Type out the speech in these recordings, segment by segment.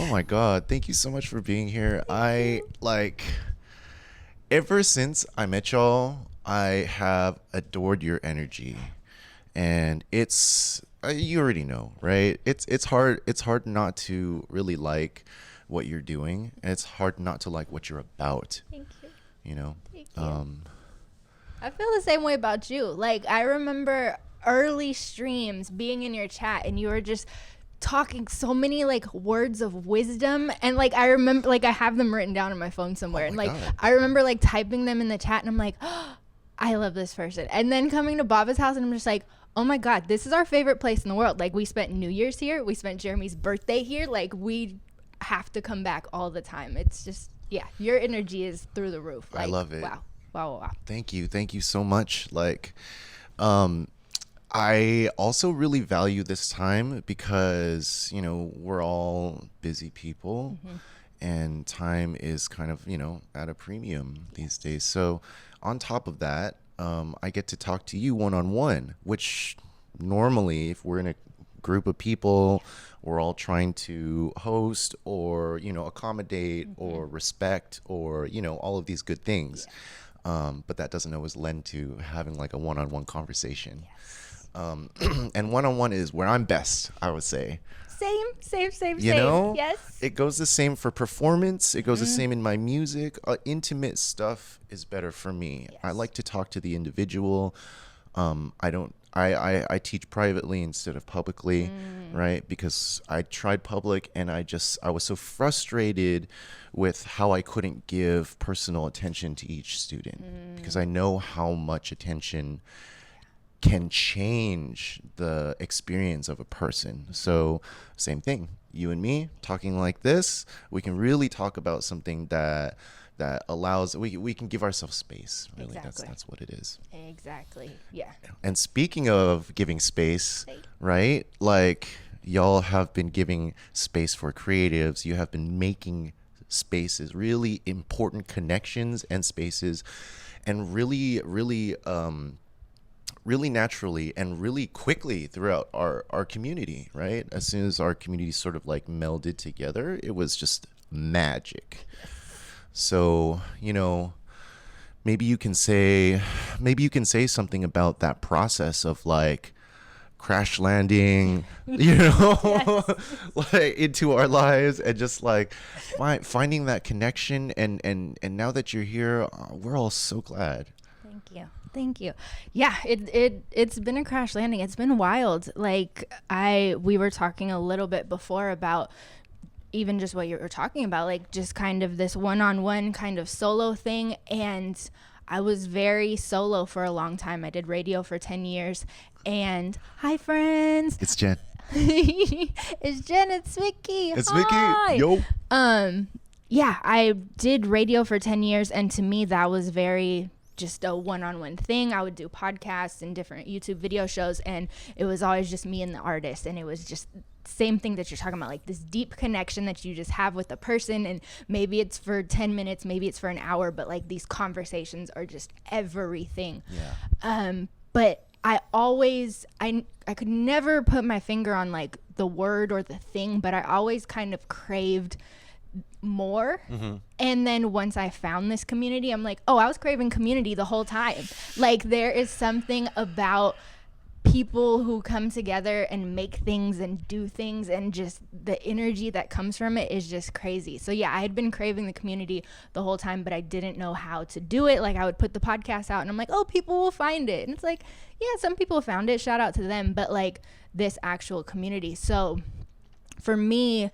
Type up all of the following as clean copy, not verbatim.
Oh my God. Thank you so much for being here. I like ever since I met y'all, I have adored your energy. And it's you already know, right? It's hard not to really like what you're doing, and it's hard not to like what you're about, Thank you. you know. Thank you. Um I feel the same way about you. Like, I remember early streams being in your chat and you were just talking so many like words of wisdom, and like I remember, like, I have them written down on my phone somewhere, oh and my like God. I remember like typing them in the chat, and I'm like, oh, I love this person. And then coming to Baba's house, and I'm just like, oh my God, this is our favorite place in the world. Like, we spent New Year's here, we spent Jeremy's birthday here. Like, we have to come back all the time. It's just, yeah, your energy is through the roof. I Like, love it. wow, wow, wow, wow. Thank you. Thank you so much. Like um I also really value this time because, we're all busy people and time is kind of, at a premium these days. So, on top of that, I get to talk to you one on one, which normally, if we're in a group of people, we're all trying to host or, accommodate or respect or, all of these good things. But that doesn't always lend to having like a one on one conversation. And one on one is where I'm best, I would say. Same. You know, Yes. it goes the same for performance. It goes the same in my music. Intimate stuff is better for me. I Yes. like to talk to the individual. I don't. I teach privately instead of publicly, right? Because I tried public and I was so frustrated with how I couldn't give personal attention to each student because I know how much attention can change the experience of a person. So, same thing. You and me talking like this, we can really talk about something that allows we can give ourselves space. Really, Exactly. that's what it is. Exactly. Yeah. And speaking of giving space, Hey. right? Like y'all have been giving space for creatives. You have been making spaces, really important connections and spaces, and really naturally and really quickly throughout our community, right? As soon as our community sort of like melded together, it was just magic. So, maybe you can say something about that process of like crash landing, like into our lives and just like finding that connection and now that you're here, we're all so glad. Thank you. Thank you. Yeah, it's been a crash landing. It's been wild. Like, we were talking a little bit before about even just what you were talking about, like just kind of this one-on-one kind of solo thing. And I was very solo for a long time. I did radio for 10 years. And hi, friends. It's Jen. It's Jen. It's Vicky. It's Hi. Vicky. Yo. Yeah, I did radio for 10 years. And to me, that was very just a one-on-one thing. I would do podcasts and different YouTube video shows, and it was always just me and the artist. And it was just same thing that you're talking about, like this deep connection that you just have with a person, and maybe it's for 10 minutes, maybe it's for an hour, but like these conversations are just everything. But I could never put my finger on like the word or the thing, but I always kind of craved more. And then once I found this community, I'm like, oh, I was craving community the whole time. Like, there is something about people who come together and make things and do things, and just the energy that comes from it is just crazy. So yeah, I had been craving the community the whole time, but I didn't know how to do it. Like, I would put the podcast out and I'm like, oh, people will find it. And it's like, yeah, some people found it, shout out to them, but like this actual community. So for me,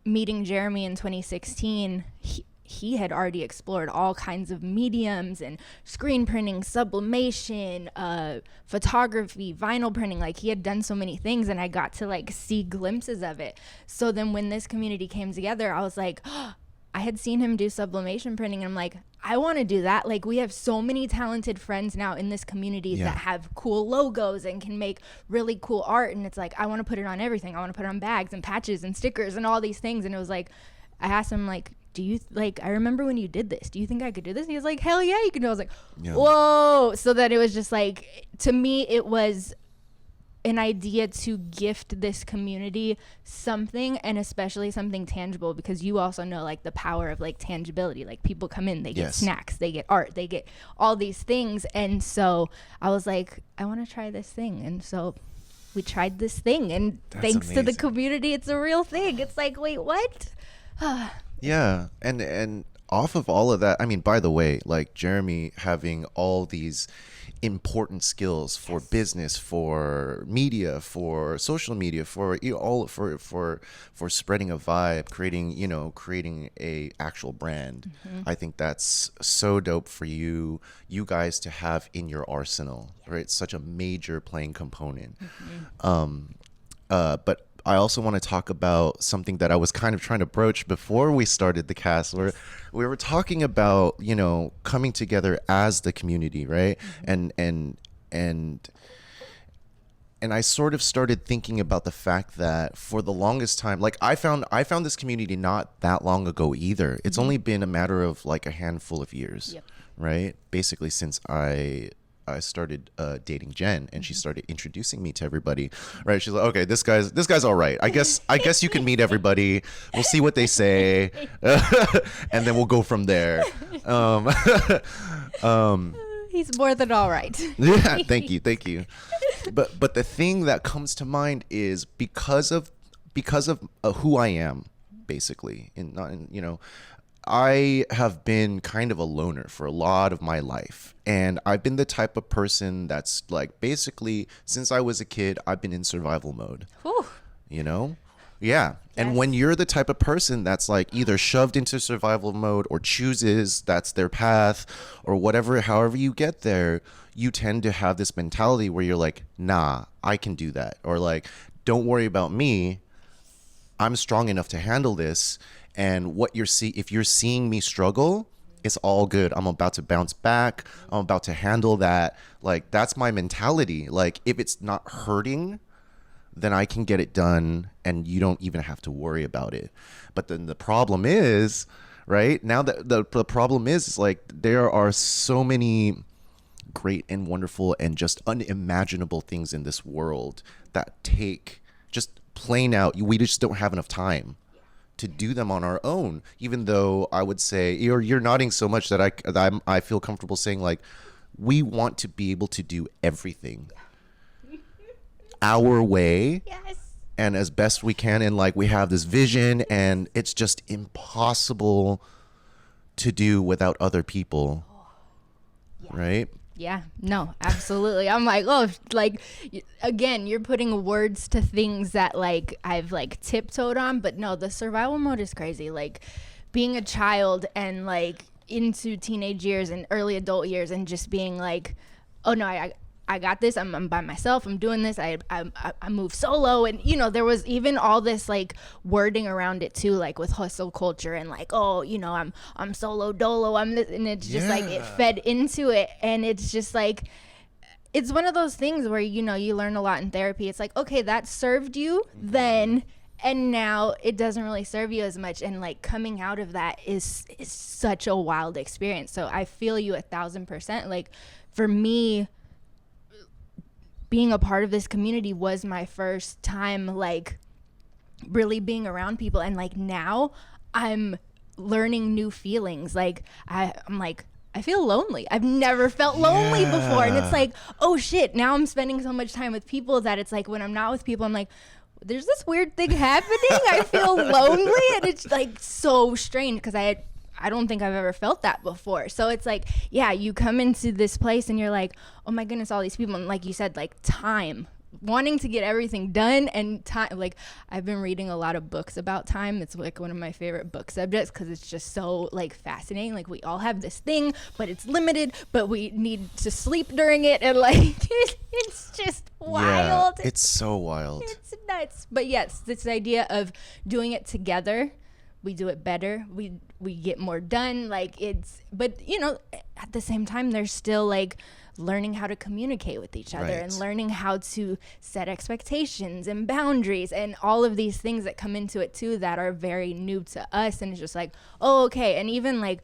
meeting Jeremy in 2016, he had already explored all kinds of mediums and screen printing, sublimation, photography, vinyl printing. Like, he had done so many things, and I got to like see glimpses of it. So then when this community came together, I was like, oh, I had seen him do sublimation printing, and I'm like, I want to do that. Like, we have so many talented friends now in this community that have cool logos and can make really cool art. And it's like, I want to put it on everything. I want to put it on bags and patches and stickers and all these things. And it was like, I asked him, like, do you like, I remember when you did this, do you think I could do this? And he was like, hell yeah, you can do it. I was like, whoa. So that it was just like, to me, it was an idea to gift this community something, and especially something tangible, because you also know like the power of like tangibility. Like people come in, they get snacks, they get art, they get all these things. And so I was like, I want to try this thing. And so we tried this thing, and thanks to the community, it's a real thing. It's like, wait, what? Yeah. And off of all of that, I mean, by the way, like Jeremy having all these important skills for business, for media, for social media, for all for spreading a vibe, creating a actual brand. I think that's so dope for you guys to have in your arsenal, right? It's such a major playing component. But I also want to talk about something that I was kind of trying to broach before we started the cast, where we were talking about, coming together as the community, right? And I sort of started thinking about the fact that for the longest time, like I found this community not that long ago either. It's only been a matter of like a handful of years, right? Basically since I started dating Jen, and she started introducing me to everybody. Right? She's like, "Okay, this guy's all right. I guess you can meet everybody. We'll see what they say, and then we'll go from there." He's more than all right. Yeah, thank you. But the thing that comes to mind is because of who I am, basically, I have been kind of a loner for a lot of my life. And I've been the type of person that's like, basically, since I was a kid, I've been in survival mode. Whew. Yeah. Yes. And when you're the type of person that's like either shoved into survival mode or chooses that's their path or whatever, however you get there, you tend to have this mentality where you're like, nah, I can do that. Or like, don't worry about me. I'm strong enough to handle this. And if you're seeing me struggle, it's all good. I'm about to bounce back. I'm about to handle that. Like, that's my mentality. Like, if it's not hurting, then I can get it done and you don't even have to worry about it. But then the problem is, right? Now that the problem is like there are so many great and wonderful and just unimaginable things in this world that take just plain out. We just don't have enough time to do them on our own, even though I would say you're nodding so much that I feel comfortable saying like we want to be able to do everything our way and as best we can, and like we have this vision and it's just impossible to do without other people. Right? Yeah, no, absolutely. I'm like, oh, like, again, you're putting words to things that, like, I've, like, tiptoed on. But, no, the survival mode is crazy. Like, being a child and, like, into teenage years and early adult years and just being like, oh, no, I got this. I'm by myself. I'm doing this. I move solo. And, there was even all this like wording around it too, like with hustle culture and like, oh, I'm solo dolo. I'm this, and it's just like it fed into it. And it's just like, it's one of those things where, you learn a lot in therapy. It's like, okay, that served you then. And now it doesn't really serve you as much. And like coming out of that is such a wild experience. So I feel you 1,000%. Like for me, being a part of this community was my first time like really being around people, and like now I'm learning new feelings. Like I'm like, I feel lonely. I've never felt lonely before, and it's like, oh shit, now I'm spending so much time with people that it's like when I'm not with people I'm like, there's this weird thing happening. I feel lonely, and it's like so strange because I don't think I've ever felt that before. So it's like, yeah, you come into this place and you're like, oh my goodness, all these people. And like you said, like time, wanting to get everything done, and time. Like I've been reading a lot of books about time. It's like one of my favorite book subjects because it's just so like fascinating. Like we all have this thing, but it's limited, but we need to sleep during it. And like, it's just wild. Yeah, it's so wild. It's nuts. But yes, this idea of doing it together, we do it better. We get more done. Like but at the same time, there's still like learning how to communicate with each other and learning how to set expectations and boundaries and all of these things that come into it too that are very new to us. And it's just like, oh, okay. And even like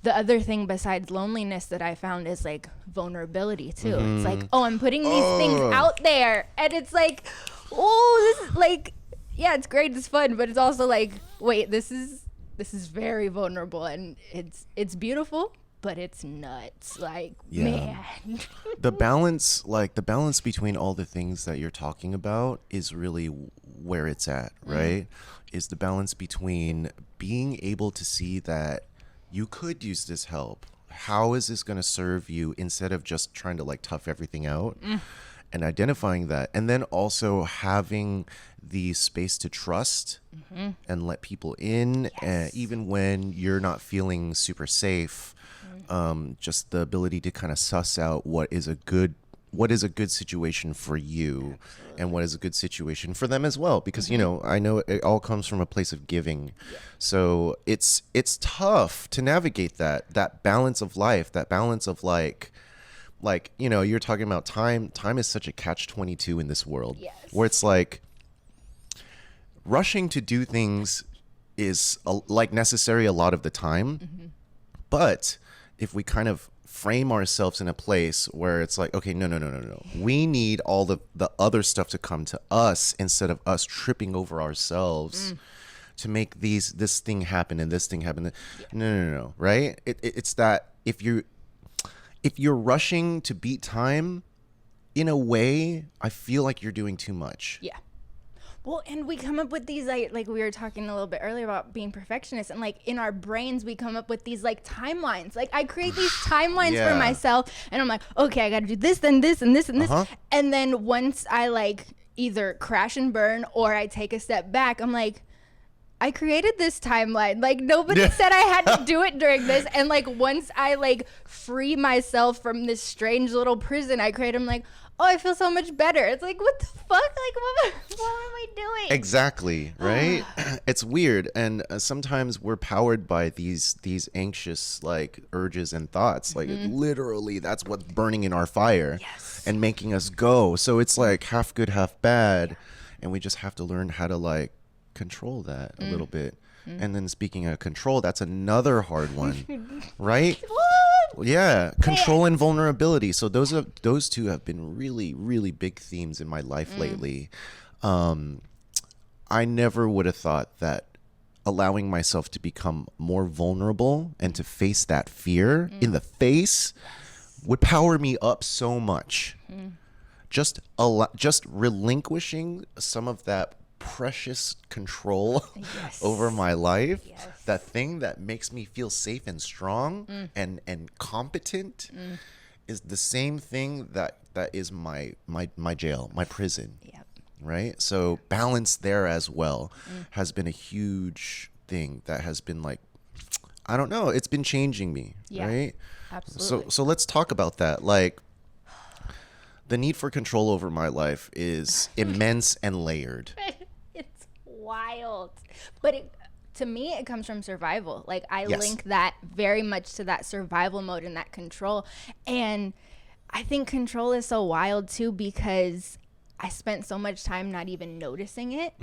the other thing besides loneliness that I found is like vulnerability too. It's like, oh, I'm putting these things out there, and it's like, oh, this is like, yeah, it's great, it's fun, but it's also like, wait, this is very vulnerable, and it's beautiful, but it's nuts. Like, man. The balance between all the things that you're talking about is really where it's at, right? Is the balance between being able to see that you could use this help. How is this going to serve you, instead of just trying to like tough everything out, and identifying that, and then also having the space to trust and let people in, even when you're not feeling super safe. Just the ability to kind of suss out what is a good situation for you, and what is a good situation for them as well, because you know, I know it all comes from a place of giving. So it's tough to navigate that balance of life, that balance of like, you know, you're talking about time is such a catch-22 in this world, where it's like rushing to do things is like necessary a lot of the time, but if we kind of frame ourselves in a place where it's like, okay, no. We need all the other stuff to come to us, instead of us tripping over ourselves to make this thing happen and this thing happen. No. Right? It's that if you're rushing to beat time, in a way, I feel like you're doing too much. Yeah. Well, and we come up with these, like we were talking a little bit earlier about being perfectionists, and like in our brains, we come up with these like timelines. Like I create these timelines for myself, and I'm like, okay, I got to do this, then this, and this, and this. And then once I like either crash and burn, or I take a step back, I'm like, I created this timeline. Like nobody said I had to do it during this. And like once I like free myself from this strange little prison I created, I'm like, oh, I feel so much better. It's like, what the fuck? Like, what am I doing? Exactly, right? It's weird. And sometimes we're powered by these anxious, like, urges and thoughts. Like, literally, that's what's burning in our fire and making us go. So it's like half good, half bad. And we just have to learn how to, like, control that a little bit. And then speaking of control, that's another hard one, right? Yeah, control and vulnerability. So those two have been really, really big themes in my life lately. I never would have thought that allowing myself to become more vulnerable and to face that fear in the face would power me up so much. Just relinquishing some of that precious control over my life, that thing that makes me feel safe and strong and competent, is the same thing that is my jail, my prison. Right? So balance there as well has been a huge thing that has been like, I don't know, it's been changing me, right? Absolutely. So let's talk about that. Like, the need for control over my life is immense and layered. It's wild. But to me, it comes from survival. Like, I link that very much to that survival mode and that control. And I think control is so wild, too, because I spent so much time not even noticing it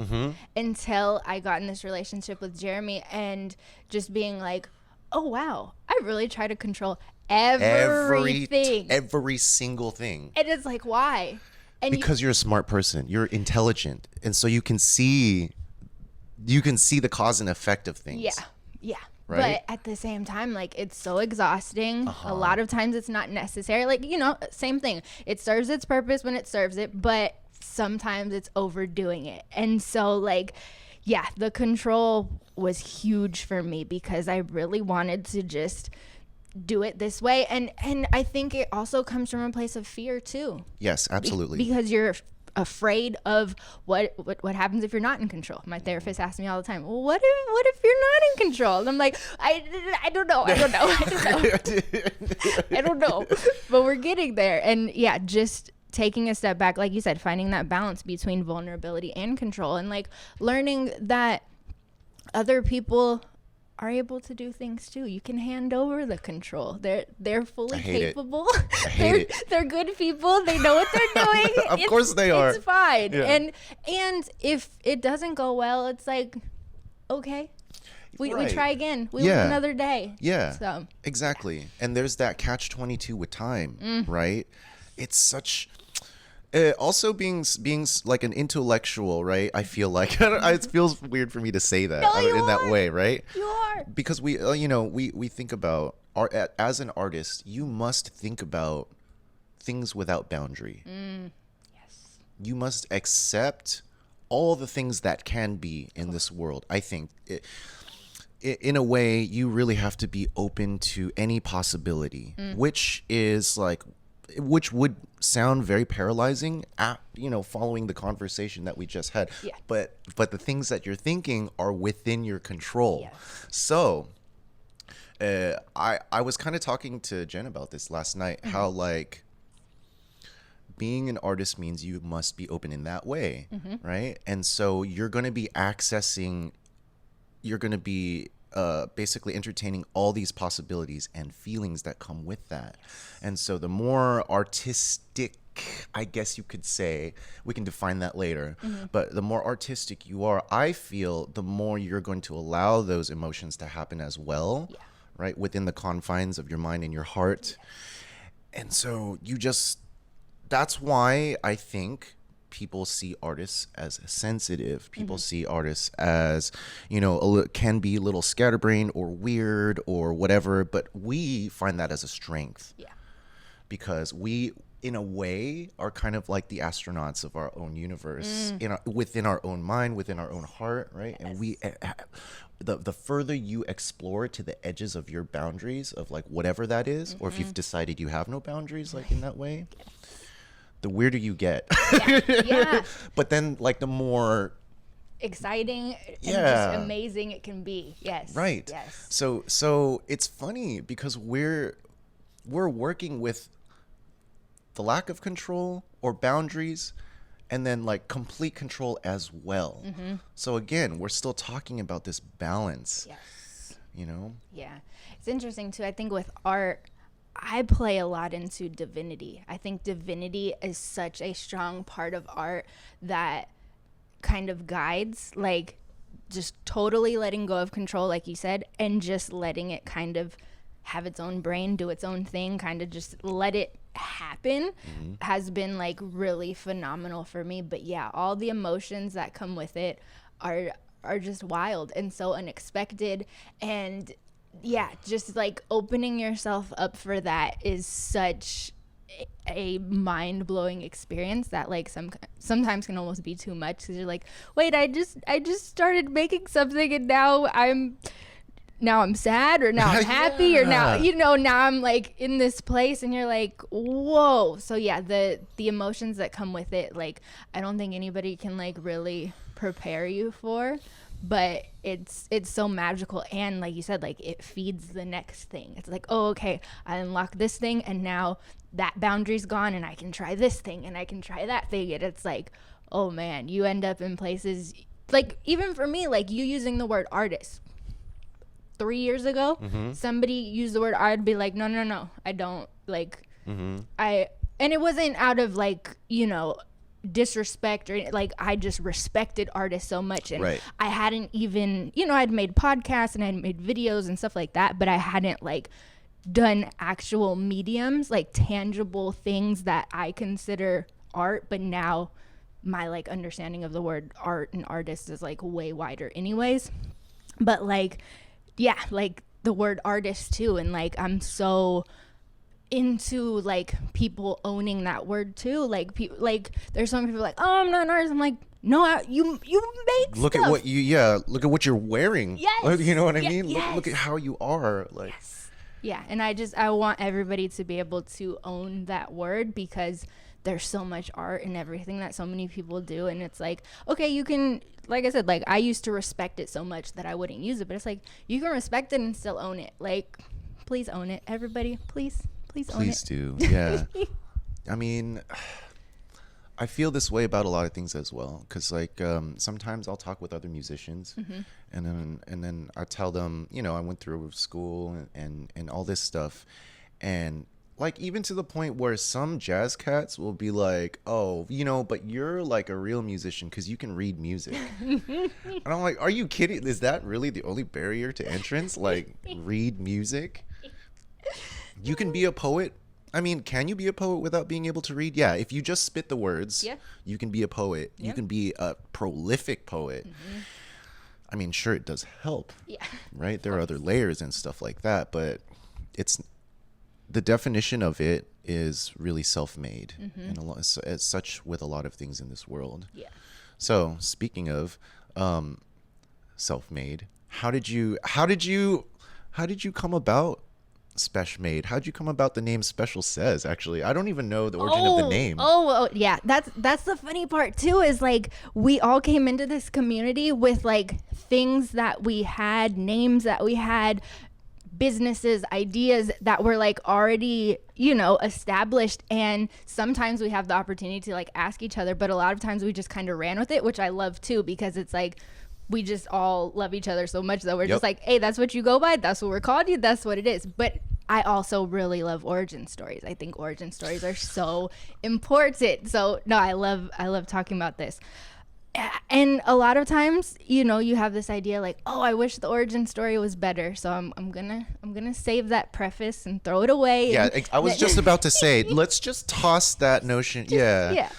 until I got in this relationship with Jeremy, and just being like, oh, wow, I really try to control everything. Every single thing. And it's like, why? And because you're a smart person, you're intelligent, and so you can see the cause and effect of things. Yeah. Right? But at the same time, like, it's so exhausting. A lot of times it's not necessary. Like, you know, same thing. It serves its purpose when it serves it, but sometimes it's overdoing it. And so, like, yeah, the control was huge for me because I really wanted to just do it this way. And I think it also comes from a place of fear too. Yes, absolutely. Because you're afraid of what happens if you're not in control. My therapist asks me all the time, well, what if you're not in control? And I'm like, I don't know. I don't know. But we're getting there. And yeah, just taking a step back, like you said, finding that balance between vulnerability and control, and like learning that other people are able to do things too. You can hand over the control. They're fully capable. They're good people. They know what they're doing. Of course they are. It's fine. Yeah. And if it doesn't go well, it's like, okay. We Right. try again. We Yeah. live another day. Yeah, So exactly. And there's that catch-22 with time, right? It's such also being like an intellectual, right? I feel like it feels weird for me to say that No, you in that are. way, right? you are. Because we we think about art as an artist, you must think about things without boundary. Yes. You must accept all the things that can be in this world. I think in a way, you really have to be open to any possibility, which is like, which would sound very paralyzing following the conversation that we just had. Yeah. But the things that you're thinking are within your control. Yes. So I was kind of talking to Jen about this last night, how like being an artist means you must be open in that way, right? And so you're going to be basically entertaining all these possibilities and feelings that come with that. And so the more artistic, I guess you could say, we can define that later, but the more artistic you are, I feel, the more you're going to allow those emotions to happen as well, right? Within the confines of your mind and your heart. And so that's why I think people see artists as sensitive. People see artists as, can be a little scatterbrained or weird or whatever, but we find that as a strength. Yeah. Because we, in a way, are kind of like the astronauts of our own universe, within our own mind, within our own heart, right? Yes. And we, the further you explore to the edges of your boundaries of like whatever that is, or if you've decided you have no boundaries, like in that way, the weirder you get. Yeah. But then like the more Exciting and Yeah. just amazing it can be. Yes. right. Yes. So it's funny because we're working with the lack of control or boundaries and then like complete control as well. So again, we're still talking about this balance, Yes. Yeah. It's interesting too. I think with art, I play a lot into divinity. I think divinity is such a strong part of art that kind of guides, like just totally letting go of control, like you said, and just letting it kind of have its own brain, do its own thing, kind of just let it happen has been like really phenomenal for me. But yeah, all the emotions that come with it are just wild and so unexpected. And yeah, just like opening yourself up for that is such a mind-blowing experience that like sometimes can almost be too much because you're like, wait, I just started making something and now I'm sad or now I'm happy or now I'm like in this place, and you're like, whoa. So yeah, the emotions that come with it, like I don't think anybody can like really prepare you for, but it's so magical. And like you said, like it feeds the next thing. It's like, oh, okay, I unlock this thing and now that boundary's gone and I can try this thing and I can try that thing. And it's like, oh man, you end up in places like, even for me, like you using the word artist 3 years ago, somebody used the word art, I'd be like, no, I don't like, and it wasn't out of like, disrespect or like, I just respected artists so much. And Right. I hadn't even, I'd made podcasts and I'd made videos and stuff like that, but I hadn't like done actual mediums, like tangible things that I consider art. But now my like understanding of the word art and artist is like way wider anyways. But like, yeah, like the word artist too. And like, I'm so into like people owning that word too. Like like there's some people like, oh, I'm not an artist. I'm like, no, you make Look stuff. at what look at what you're wearing. Yes. You know what I mean? Yes. Look at how you are. Like, Yeah, and I want everybody to be able to own that word, because there's so much art and everything that so many people do, and it's like, okay, you can, like I said, like I used to respect it so much that I wouldn't use it, but it's like you can respect it and still own it. Like, please own it, everybody. Please own it. please do. Yeah. I mean, I feel this way about a lot of things as well, because like sometimes I'll talk with other musicians, and then I tell them, I went through school and all this stuff, and like even to the point where some jazz cats will be like, oh, but you're like a real musician because you can read music. And I'm like, are you kidding? Is that really the only barrier to entrance? Like, read music? You can be a poet. I mean, can you be a poet without being able to read? Yeah, if you just spit the words, you can be a poet. You can be a prolific poet. I mean, sure, it does help. Yeah. Right? There are other layers and stuff like that, but it's the definition of it is really self-made, and as such with a lot of things in this world. Yeah. So speaking of self-made, how did you come about Spesh Made? How'd you come about the name Special Says? Actually, I don't even know the origin of the name. Yeah, that's the funny part too, is like we all came into this community with like things that we had, names that we had, businesses, ideas that were like already, established, and sometimes we have the opportunity to like ask each other, but a lot of times we just kind of ran with it, which I love too, because it's like we just all love each other so much that we're just like, hey, that's what you go by, that's what we're calling you, that's what it is. But I also really love origin stories. I think origin stories are so important. So no, I love talking about this. And a lot of times, you have this idea like, oh, I wish the origin story was better. So I'm gonna save that preface and throw it away. Yeah, I was just about to say, let's just toss that notion. Yeah.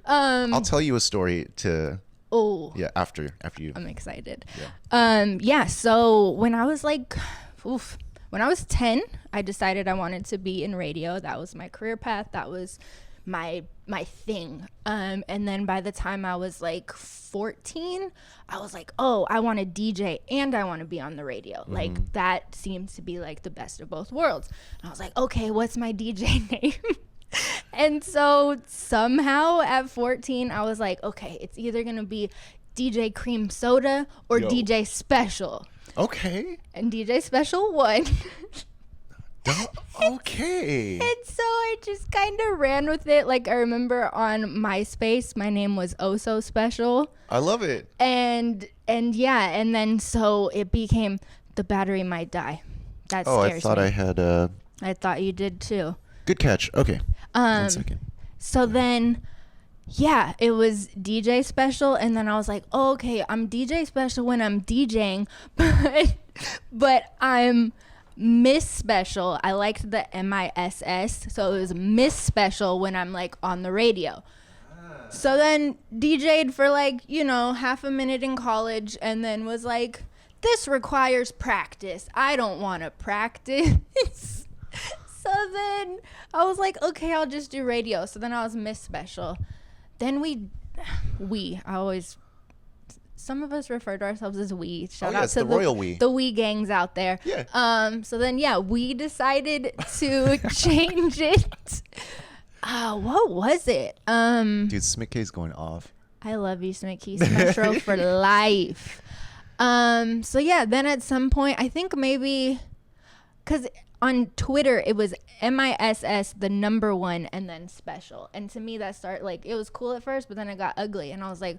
I'll tell you a story to. Oh. Yeah, after you. I'm excited. Yeah. So when I was like, when I was 10, I decided I wanted to be in radio. That was my career path. That was my thing. And then by the time I was like 14, I was like, oh, I want to DJ and I want to be on the radio. Like that seems to be like the best of both worlds. And I was like, okay, what's my DJ name? And so somehow at 14, I was like, okay, it's either going to be DJ Cream Soda or DJ Special. Okay. And DJ Special won. Okay. And so I just kind of ran with it. Like, I remember on MySpace, my name was Oh So Special. I love it. And yeah, and then so it became The Battery Might Die. That scares me. I thought I had I thought you did too. Good catch. Okay. 1 second. So then, yeah, it was DJ Special, and then I was like, oh, okay, I'm DJ Special when I'm DJing, but I'm Miss Special. I liked the MISS, so it was Miss Special when I'm like on the radio. So then DJ'd for like, half a minute in college, and then was like, this requires practice. I don't want to practice. So then I was like, okay, I'll just do radio. So then I was Miss Special. Then some of us refer to ourselves as we. Shout out to the royal we. The we gangs out there. Yeah. So then, we decided to change it. What was it? Dude, Smickey's going off. I love you, Smickey. Smash for life. So yeah, then at some point, I think maybe, because on Twitter, it was MISS, the number 1, and then Special. And to me, that started, like, it was cool at first, but then it got ugly. And I was like,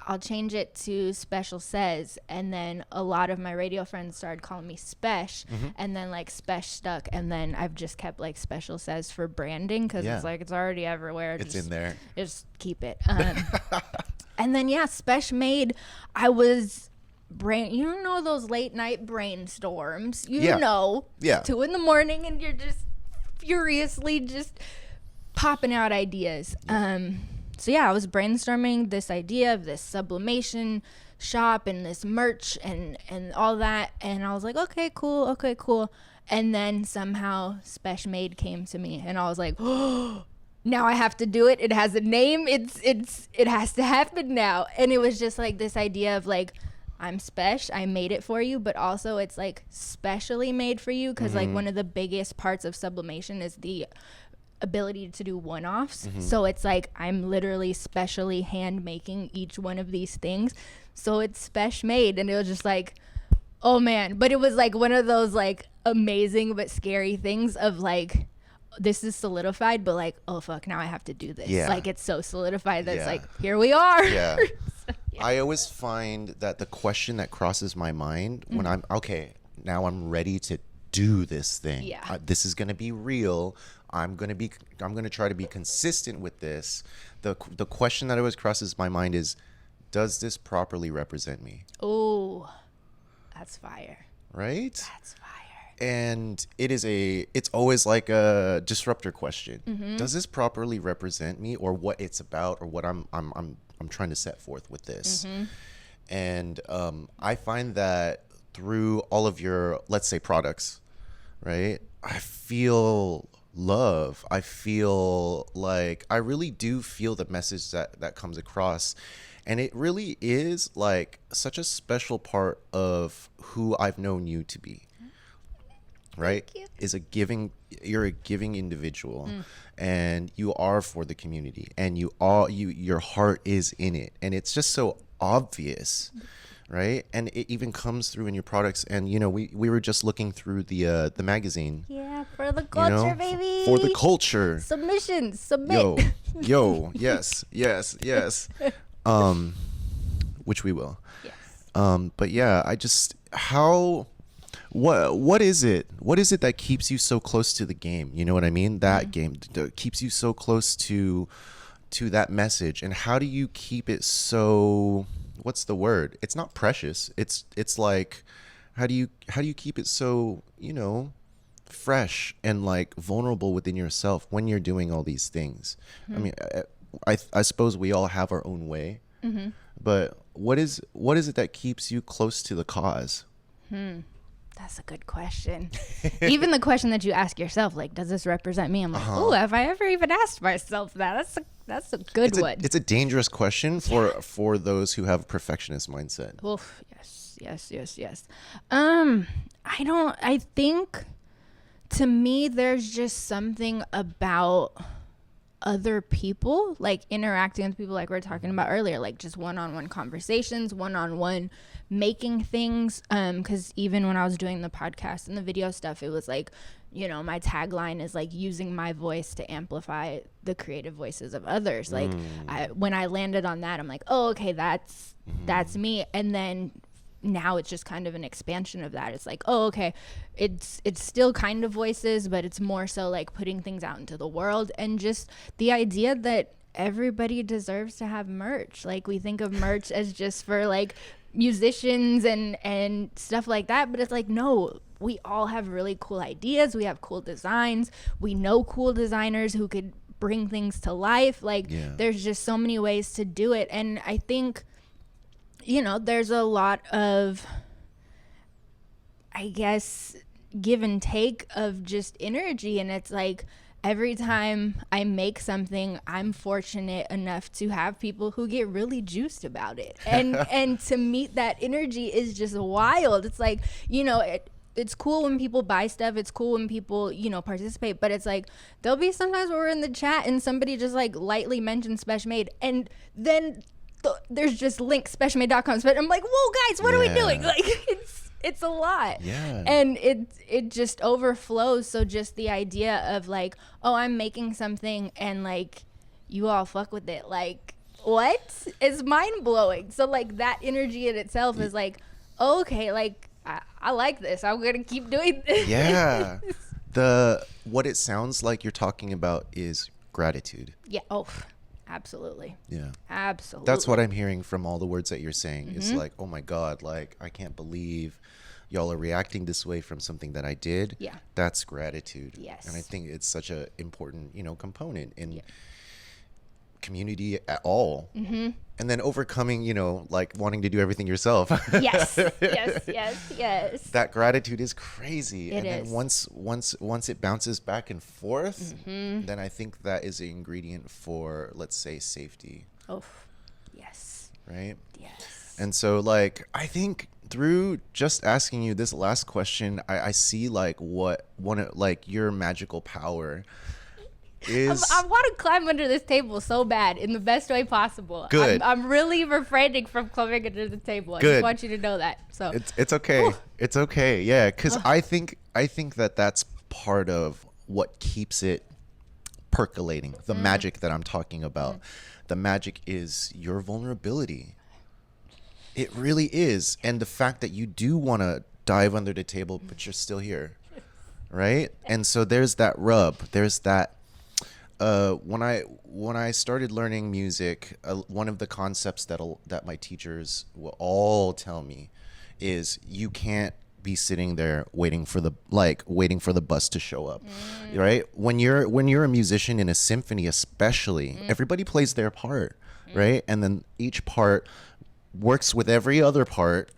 I'll change it to Special Says. And then a lot of my radio friends started calling me Spesh. And then, like, Spesh stuck. And then I've just kept, like, Special Says for branding because it's, like, it's already everywhere. It's in there. Just keep it. And then, Spesh Made, I was... those late night brainstorms, 2 a.m, and you're just furiously just popping out ideas. So I was brainstorming this idea of this sublimation shop and this merch and all that, and I was like, okay, cool. And then somehow Spesh Made came to me, and I was like, oh, now I have to do it. It has a name. It has to happen now. And it was just like this idea of like, I'm Spesh, I made it for you, but also it's like specially made for you because like one of the biggest parts of sublimation is the ability to do one-offs. So it's like I'm literally specially hand making each one of these things. So it's Spesh Made, and it was just like, oh man. But it was like one of those like amazing but scary things of like, this is solidified, but like, oh fuck, now I have to do this. Like it's so solidified that it's like, here we are. I always find that the question that crosses my mind when I'm okay, now I'm ready to do this thing. Yeah. This is going to be real. I'm going to try to be consistent with this. The question that always crosses my mind is, does this properly represent me? Oh, that's fire. Right? That's fire. And it's always like a disruptor question. Does this properly represent me, or what it's about, or what I'm trying to set forth with this? And I find that through all of your, let's say, products, right? I feel love. I feel like I really do feel the message that comes across. And it really is like such a special part of who I've known you to be. Right? You're a giving individual, and you are for the community, and your heart is in it, and it's just so obvious, right? And it even comes through in your products. And we were just looking through the magazine. Yeah, for the culture, baby. For the culture. Submissions, submit. Yo, yes. Which we will. Yes. But yeah, what is it that keeps you so close to the game? You know what I mean? That game that keeps you so close to that message. And how do you keep it so, what's the word? It's not precious. It's like, how do you keep it so, fresh and like vulnerable within yourself when you're doing all these things? I mean, I suppose we all have our own way, but what is it that keeps you close to the cause? That's a good question. Even the question that you ask yourself, like, does this represent me? I'm like, oh, have I ever even asked myself that? That's a good one. It's a dangerous question for those who have a perfectionist mindset. Oof, yes. I think, to me, there's just something about other people, like interacting with people, like we were talking about earlier, like just one-on-one conversations, one-on-one making things. Because even when I was doing the podcast and the video stuff, it was like, my tagline is like using my voice to amplify the creative voices of others. Like when I landed on that, I'm like, oh, okay, that's me. And then now it's just kind of an expansion of that. It's like, oh, okay, it's still kind of voices, but it's more so like putting things out into the world, and just the idea that everybody deserves to have merch. Like, we think of merch as just for like musicians and stuff like that, but it's like, no, we all have really cool ideas. We have cool designs. We know cool designers who could bring things to life. Like, there's just so many ways to do it. And I think, there's a lot of, I guess, give and take of just energy. And it's like, every time I make something, I'm fortunate enough to have people who get really juiced about it. And to meet that energy is just wild. It's like, it's cool when people buy stuff. It's cool when people, participate. But it's like, there'll be sometimes where we're in the chat and somebody just like lightly mentions Special Made, and then there's just links specialmade.com. But I'm like, whoa, guys, what are we doing? Like, it's a lot. Yeah. And it just overflows. So just the idea of like, oh, I'm making something and like you all fuck with it. Like, what? It's mind blowing. So like that energy in itself is like, oh, okay, like I like this. I'm gonna keep doing this. Yeah. What it sounds like you're talking about is gratitude. Yeah. Oh, absolutely. Yeah. Absolutely. That's what I'm hearing from all the words that you're saying. It's like, oh my God, like I can't believe y'all are reacting this way from something that I did. Yeah. That's gratitude. Yes. And I think it's such a important, component in community at all. And then overcoming, like wanting to do everything yourself. Yes. That gratitude is crazy. It and is. then once it bounces back and forth, then I think that is an ingredient for, let's say, safety. Oh, yes. Right? Yes. And so, like, I think through just asking you this last question, I see like your magical power is. I want to climb under this table so bad in the best way possible. Good. I'm really refraining from climbing under the table. I just want you to know that. So it's okay. Whew. It's okay. Yeah, because I think that that's part of what keeps it percolating. The magic that I'm talking about. The magic is your vulnerability. It really is. And the fact that you do want to dive under the table, but you're still here. right? And so there's that rub. There's that. When I started learning music, one of the concepts that my teachers will all tell me is you can't be sitting there waiting for the bus to show up, right? When you're a musician in a symphony, especially, everybody plays their part, right? And then each part works with every other part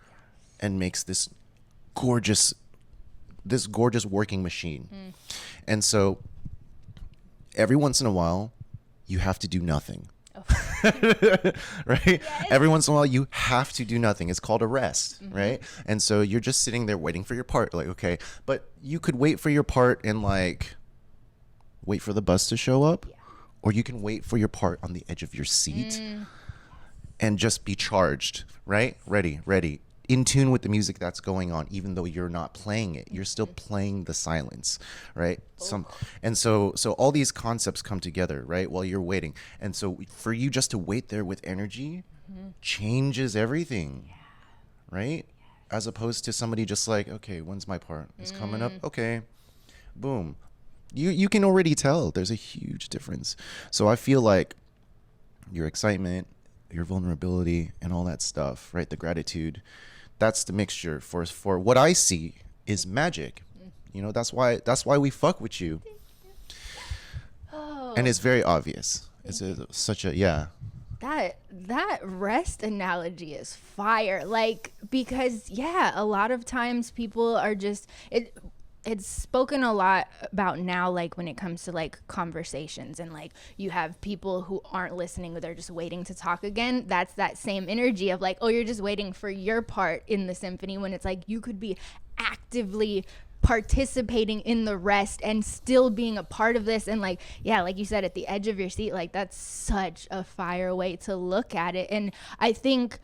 and makes gorgeous this gorgeous working machine. And so every once in a while, you have to do nothing. Right? Yes. Every once in a while, you have to do nothing. It's called a rest, right? And so you're just sitting there waiting for your part. Like, okay, but you could wait for your part and like wait for the bus to show up, or you can wait for your part on the edge of your seat and just be charged, right? Ready. In tune with the music that's going on, even though you're not playing it, you're still playing the silence, right? So all these concepts come together, right, while you're waiting. And so for you just to wait there with energy changes everything, right? As opposed to somebody just like, okay, when's my part? It's coming up. Okay, boom. You can already tell there's a huge difference. So I feel like your excitement, your vulnerability, and all that stuff, right? The gratitude. That's the mixture for what I see is magic. You know, that's why we fuck with you. And it's very obvious. It's such a That rest analogy is fire. Like, because a lot of times people are just it's spoken a lot about now, like when it comes to like conversations and like you have people who aren't listening, they're just waiting to talk again. That's that same energy of like, oh, you're just waiting for your part in the symphony, when it's like you could be actively participating in the rest and still being a part of this. And like, like you said, at the edge of your seat, like that's such a fire way to look at it. And I think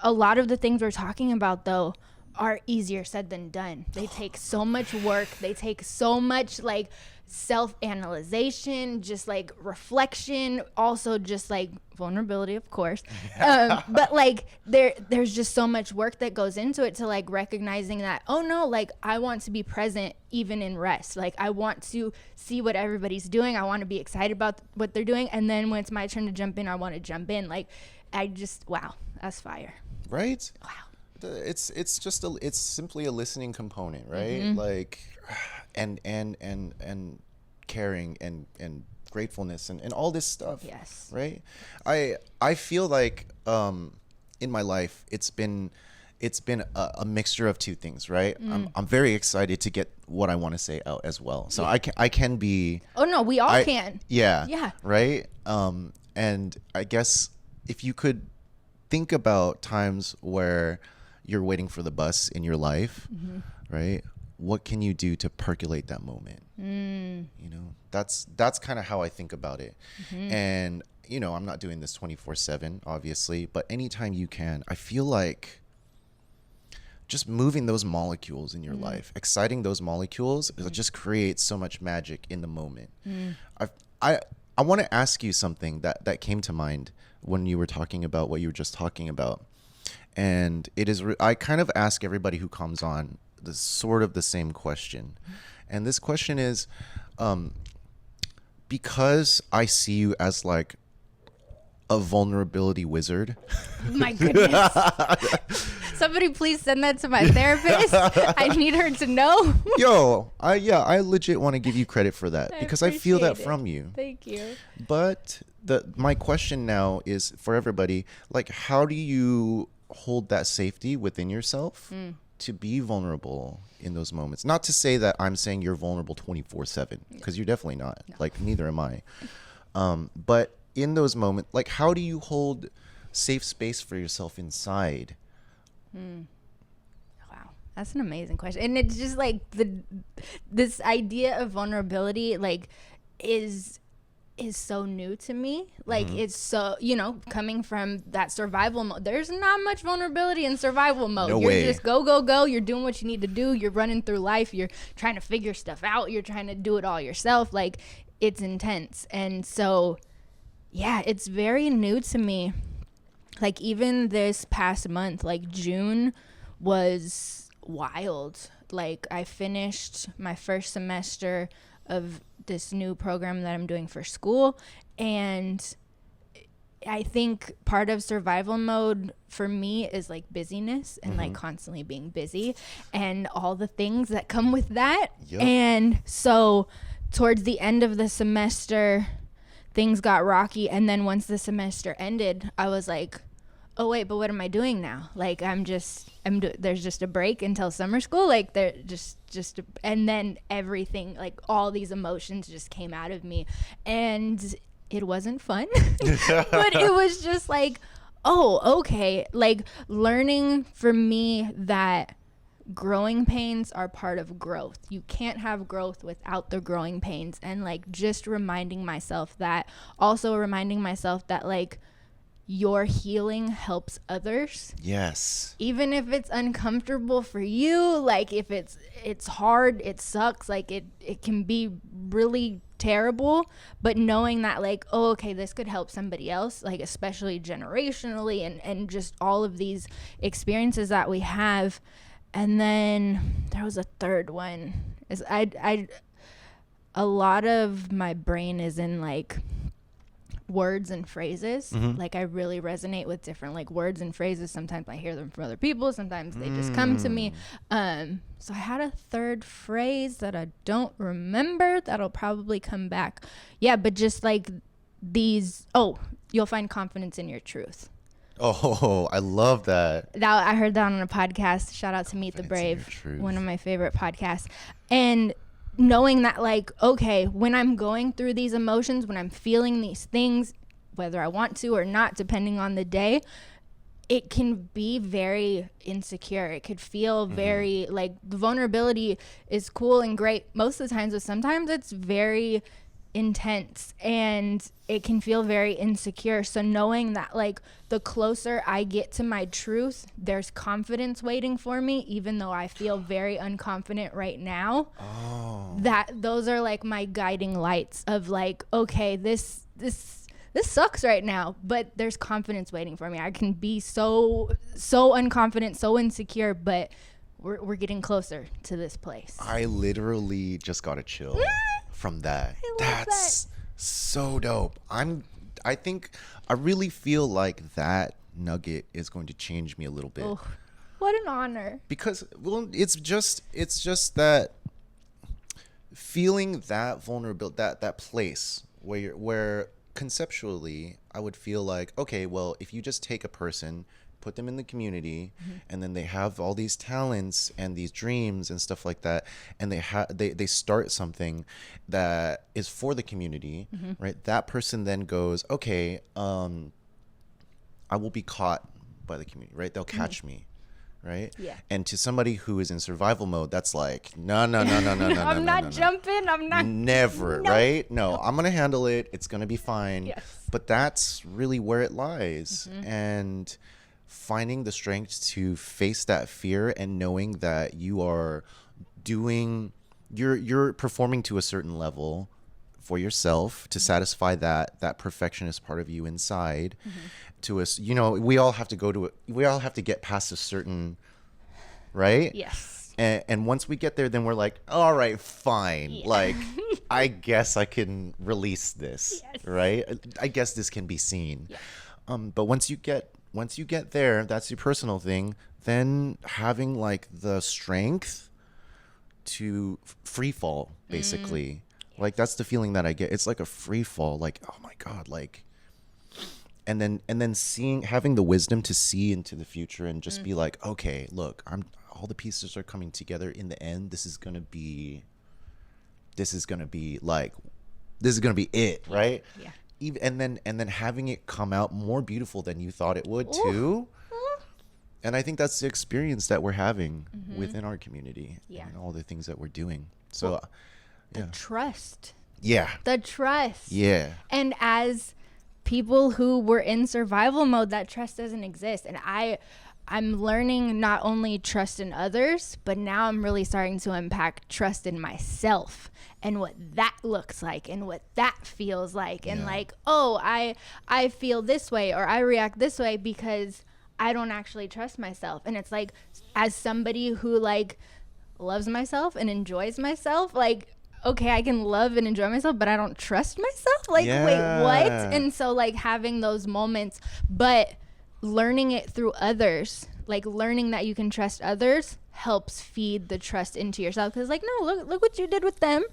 a lot of the things we're talking about though are easier said than done. They take so much work. They take so much like self-analyzation, just like reflection, also just like vulnerability, of course. But like there's just so much work that goes into it, to like recognizing that, oh no, like I want to be present even in rest. Like I want to see what everybody's doing. I want to be excited about what they're doing. And then when it's my turn to jump in, I want to jump in. Like wow, that's fire. Right? Wow. It's simply a listening component, right? Like and caring and gratefulness and all this stuff. Yes. Right? I feel like in my life it's been a mixture of two things, right? I'm very excited to get what I want to say out as well. So I can be. Oh no, we all can. Yeah. Yeah. Right? And I guess if you could think about times where you're waiting for the bus in your life, right? What can you do to percolate that moment? You know, that's kind of how I think about it. And, you know, I'm not doing this 24/7, obviously, but anytime you can, I feel like just moving those molecules in your life, exciting those molecules, it just creates so much magic in the moment. I want to ask you something that came to mind when you were talking about what you were just talking about. And it is, I kind of ask everybody who comes on the same question. And this question is, because I see you as like a vulnerability wizard. My goodness. Somebody please send that to my therapist. I need her to know. Yo, I legit want to give you credit for that because I feel that from you. Thank you. But my question now is for everybody, like, how do you hold that safety within yourself to be vulnerable in those moments? Not to say that I'm saying you're vulnerable 24/7, because you're definitely not. No. Like, neither am I. But in those moments, like, how do you hold safe space for yourself inside? Wow, that's an amazing question. And it's just like this idea of vulnerability, like, is so new to me. Like, it's so, you know, coming from that survival mode, there's not much vulnerability in survival mode. No You're way. Just go. You're doing what you need to do. You're running through life. You're trying to figure stuff out. You're trying to do it all yourself. Like, it's intense. And so, yeah, it's very new to me. Like, even this past month, like June was wild. Like, I finished my first semester of this new program that I'm doing for school, and I think part of survival mode for me is like busyness and like constantly being busy and all the things that come with that. Yep. And so towards the end of the semester, things got rocky. And then once the semester ended, I was like, oh wait, but what am I doing now? Like, there's just a break until summer school. Like, and then everything, like all these emotions just came out of me, and it wasn't fun, but it was just like, oh, okay. Like, learning for me that growing pains are part of growth. You can't have growth without the growing pains. And like, just reminding myself that, also reminding myself that like, your healing helps others. Yes. Even if it's uncomfortable for you, like if it's hard, it sucks, like it can be really terrible, but knowing that like, oh, okay, this could help somebody else, like especially generationally, and just all of these experiences that we have. And then there was a third one. Is I a lot of my brain is in like words and phrases. Like, I really resonate with different like words and phrases. Sometimes I hear them from other people, sometimes they just come to me. So I had a third phrase that I don't remember, that'll probably come back. Yeah, but just like these, you'll find confidence in your truth. Oh, I love that. I heard that on a podcast. Shout out to Meet the Brave, one of my favorite podcasts. And knowing that like, okay, when I'm going through these emotions, when I'm feeling these things, whether I want to or not, depending on the day, it can be very insecure. It could feel very like, the vulnerability is cool and great most of the times, but sometimes it's very intense and it can feel very insecure. So knowing that like, the closer I get to my truth, there's confidence waiting for me, even though I feel very unconfident right now. That those are like my guiding lights of like, okay, this sucks right now, but there's confidence waiting for me. I can be so unconfident, so insecure, but we're getting closer to this place. I literally just got a chill from that. That's so dope. I think I really feel like that nugget is going to change me a little bit. Oh, what an honor. Because, well, it's just that feeling that vulnerability, that place where conceptually I would feel like, okay, well, if you just take a person, put them in the community, and then they have all these talents and these dreams and stuff like that, and they start something that is for the community, right? That person then goes, okay, I will be caught by the community, right? They'll catch me, right? Yeah. And to somebody who is in survival mode, that's like, no. I'm not jumping. I'm not. Never, No. right? No, I'm going to handle it. It's going to be fine. Yes. But that's really where it lies. And finding the strength to face that fear and knowing that you are you're performing to a certain level for yourself to satisfy that perfectionist part of you inside. To us, we all have to get past a certain, right? Yes. And once we get there, then we're like, all right, fine. Yeah. Like, I guess I can release this, Yes. right? I guess this can be seen. Yeah. But once you get there, that's your personal thing. Then having like the strength to free fall, basically. Like, that's the feeling that I get. It's like a free fall. Like, oh my God, like. And then having the wisdom to see into the future and just be like, okay, look, all the pieces are coming together. In the end, this is gonna be it, right? Yeah. And then having it come out more beautiful than you thought it would too. And I think that's the experience that we're having within our community and all the things that we're doing. So, The trust. Yeah. The trust. Yeah. And as people who were in survival mode, that trust doesn't exist. And I'm learning not only trust in others, but now I'm really starting to unpack trust in myself and what that looks like and what that feels like. And like, oh, I feel this way or I react this way because I don't actually trust myself. And it's like, as somebody who like loves myself and enjoys myself, like, okay, I can love and enjoy myself, but I don't trust myself. Like, wait, what? And so like having those moments, but learning it through others, like learning that you can trust others helps feed the trust into yourself. Because like, no, look what you did with them.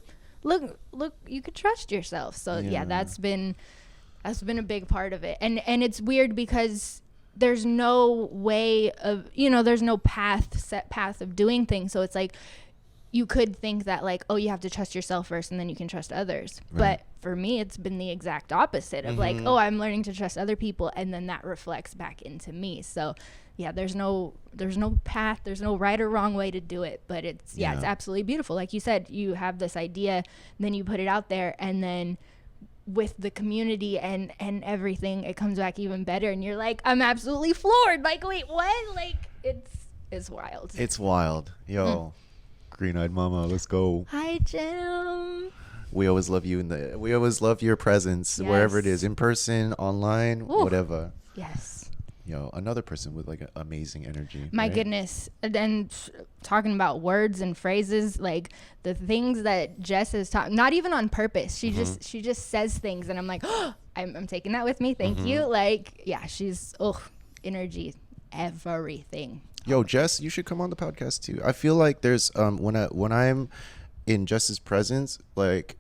Look, you could trust yourself. So yeah, that's been a big part of it. And it's weird because there's no way of, there's no set path of doing things. So it's like, you could think that like, oh, you have to trust yourself first and then you can trust others. Right. But for me, it's been the exact opposite of like, oh, I'm learning to trust other people, and then that reflects back into me. So yeah, there's no path, there's no right or wrong way to do it, but it's absolutely beautiful. Like you said, you have this idea, then you put it out there, and then with the community and everything, it comes back even better, and you're like, I'm absolutely floored. Like, wait, what? Like, it's wild. It's wild. Yo, Green-eyed mama, let's go. Hi, Jim. We always love you we always love your presence, wherever it is, in person, online, whatever. Yes. Yo, another person with like an amazing energy. My goodness. And talking about words and phrases, like the things that Jess is talking, not even on purpose. She just says things, and I'm like, oh, I'm taking that with me. Thank you. Like, yeah, she's energy, everything. Yo, Jess, you should come on the podcast too. I feel like there's when I'm in Jess's presence, like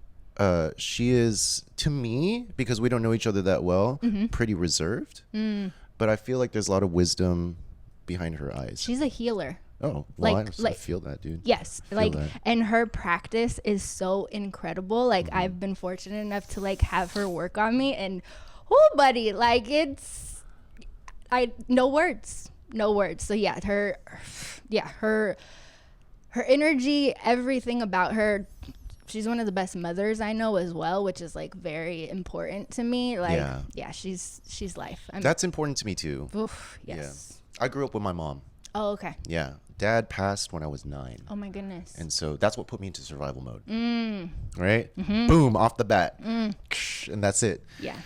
she is, to me, because we don't know each other that well, pretty reserved. But I feel like there's a lot of wisdom behind her eyes. She's a healer. Oh, well, I feel that, dude. Yes, and her practice is so incredible. Like, I've been fortunate enough to like have her work on me, and buddy, like no words. So yeah, her energy, everything about her. She's one of the best mothers I know as well, which is like very important to me. Like, yeah, she's life. That's important to me too. Oof, yes. Yeah. I grew up with my mom. Oh, okay. Yeah. Dad passed when I was 9. Oh my goodness. And so that's what put me into survival mode. Right? Boom, off the bat. And that's it. Yeah.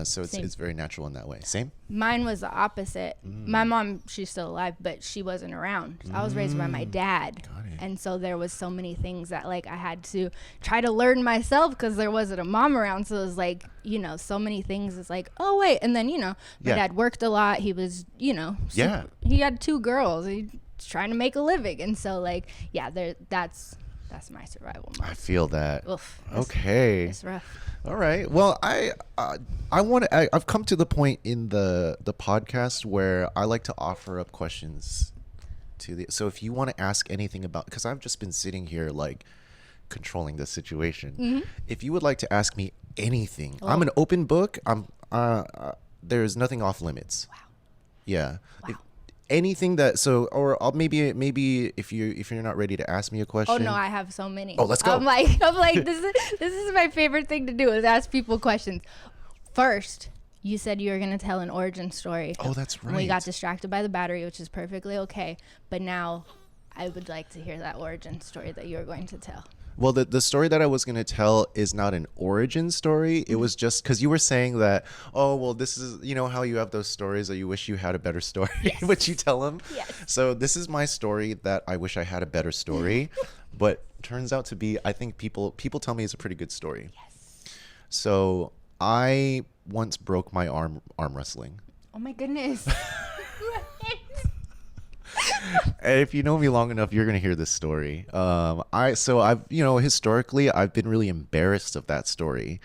So it's very natural in that way. Same? Mine was the opposite. My mom, she's still alive, but she wasn't around. I was raised by my dad. Got it. And so there was so many things that like I had to try to learn myself because there wasn't a mom around. So it was like, so many things. It's like, oh wait. And then, my dad worked a lot. He was, he had 2 girls. He was trying to make a living. And so like, yeah, that's my survival mode. I feel that. Oof, okay. It's rough. All right. Well, I've come to the point in the podcast where I like to offer up questions so if you want to ask anything about, because I've just been sitting here like controlling the situation. If you would like to ask me anything, I'm an open book. There's nothing off limits. Wow. Yeah. Wow. Anything that or I'll maybe if you're not ready to ask me a question. Oh no, I have so many. Oh, let's go. I'm like this is my favorite thing to do, is ask people questions. First, you said you were going to tell an origin story. Oh, that's right. We got distracted by the battery, which is perfectly okay. But now I would like to hear that origin story that you were going to tell. Well, the story that I was going to tell is not an origin story. It was just because you were saying that, oh, well, this is, how you have those stories that you wish you had a better story, but you tell them. Yes. So this is my story that I wish I had a better story, but turns out to be, I think people tell me it's a pretty good story. Yes. So I once broke my arm wrestling. Oh my goodness. If you know me long enough, you're gonna hear this story. I've historically I've been really embarrassed of that story.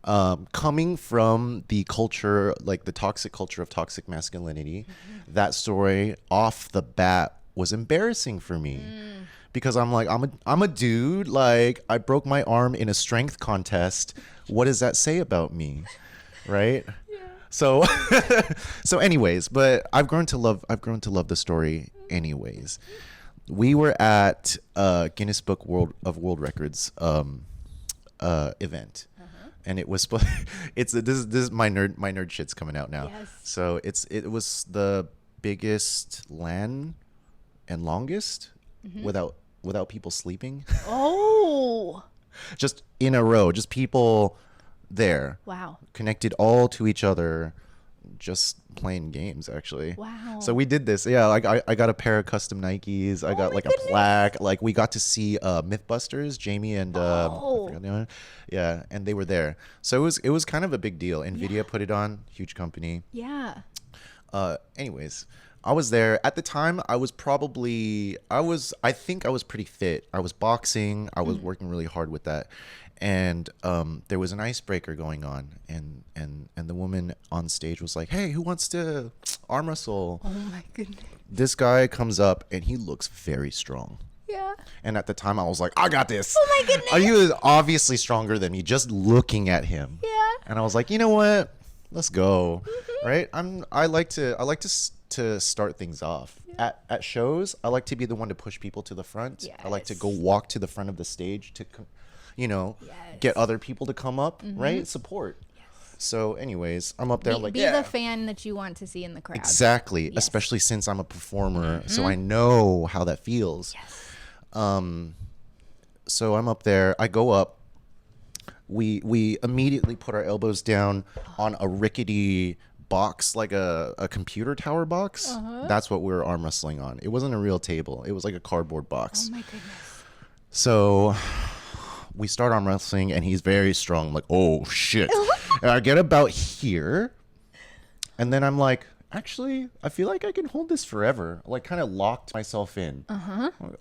Coming from the culture, like the toxic culture of toxic masculinity, that story off the bat was embarrassing for me. Because I'm like, I'm a dude, like I broke my arm in a strength contest. What does that say about me? Right? So anyways, but I've grown to love the story anyways. We were at Guinness Book of World Records event. And it was this is my nerd shit's coming out now. Yes. So it was the biggest LAN and longest without people sleeping. Oh. Just in a row, just people there. Wow. Connected all to each other, just playing games actually. Wow. So we did this. Yeah, like I got a pair of custom Nikes. I got my like goodness. a plaque. Like we got to see Mythbusters, Jamie and I Oh. forgot the other one. Yeah, and they were there. So it was kind of a big deal. Nvidia put it on, huge company. Yeah. Anyways, I was there at the time. I think I was pretty fit. I was boxing. I was working really hard with that. And there was an icebreaker going on, and the woman on stage was like, "Hey, who wants to arm wrestle?" Oh my goodness. This guy comes up, and he looks very strong. Yeah. And at the time, I was like, "I got this." Oh my goodness. He was obviously stronger than me, just looking at him. Yeah. And I was like, you know what? Let's go. Right? I like to start things off. At shows, I like to be the one to push people to the front. I like to go Yes. walk to the front of the stage to get other people to come up, right? Support. So anyways, I'm up there. I'm like, Be yeah. the fan that you want to see in the crowd. Exactly. Yes. Especially since I'm a performer, so I know how that feels. Yes. So I'm up there. I go up. We immediately put our elbows down on a rickety box, like a computer tower box. That's what we were arm wrestling on. It wasn't a real table. It was like a cardboard box. Oh my goodness. So we start arm wrestling, and he's very strong. I'm like, oh shit. And I get about here, and then I'm like, actually, I feel like I can hold this forever. I like kind of locked myself in.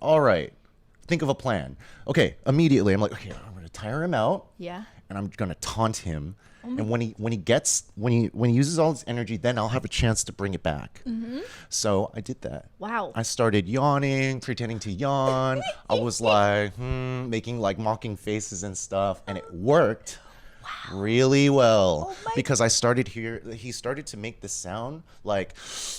All right. Think of a plan. Okay, immediately I'm like, okay, I'm gonna tire him out. Yeah. And I'm gonna taunt him. And when he uses all his energy, then I'll have a chance to bring it back. So I did that. Wow. I started yawning, pretending to yawn. I was like, making like mocking faces and stuff, and it worked really well Oh my- because he started to make this sound like,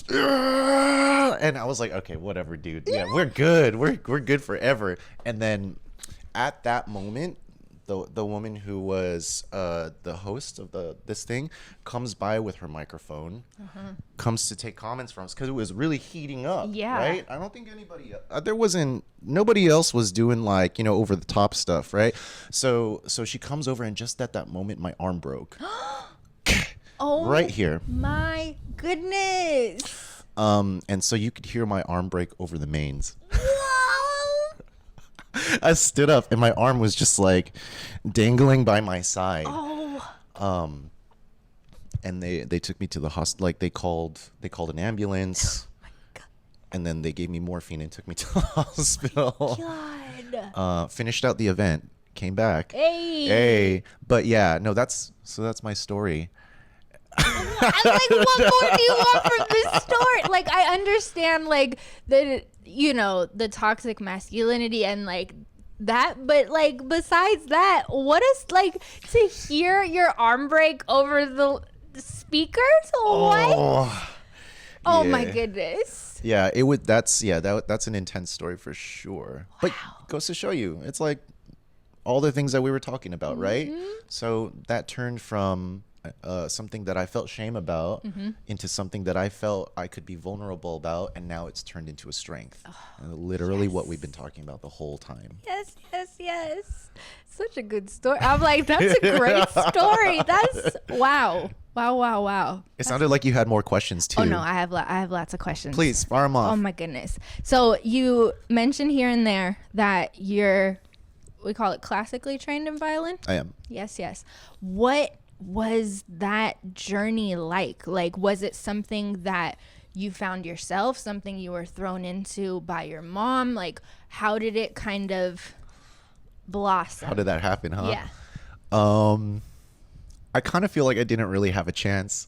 and I was like, okay, whatever, dude. Yeah, we're good. We're good forever. And then at that moment, the woman who was the host of this thing comes by with her microphone, comes to take comments from us because it was really heating up. Yeah. Right. I don't think nobody else was doing like over the top stuff. Right. So she comes over, and just at that moment, my arm broke. Oh. Right here. My goodness. And so you could hear my arm break over the mains. Wow. I stood up, and my arm was just like dangling by my side. Oh. And they took me to the hospital. Like they called an ambulance, My God. and then they gave me morphine and took me to the hospital. God. Finished out the event, came back. Hey. But yeah, no, that's my story. I'm like, what more do you want from this story? Like, I understand, like, the toxic masculinity and, like, that. But, like, besides that, what is, like, to hear your arm break over the speakers? What? Oh, my yeah. goodness. Yeah, that's an intense story for sure. But goes to show you, it's like all the things that we were talking about, right? So that turned from something that I felt shame about into something that I felt I could be vulnerable about, and now it's turned into a strength. Literally what we've been talking about the whole time. Yes. Such a good story. I'm like, that's a great story. That's wow. It sounded like you had more questions too. Oh no, I have lots of questions. Please fire them off. Oh my goodness. So you mentioned here and there that we call it classically trained in violin. I am. Yes. What was that journey like? Like, was it something that you found yourself, something you were thrown into by your mom? Like, how did it kind of blossom? How did that happen, huh? Yeah. I kind of feel like I didn't really have a chance.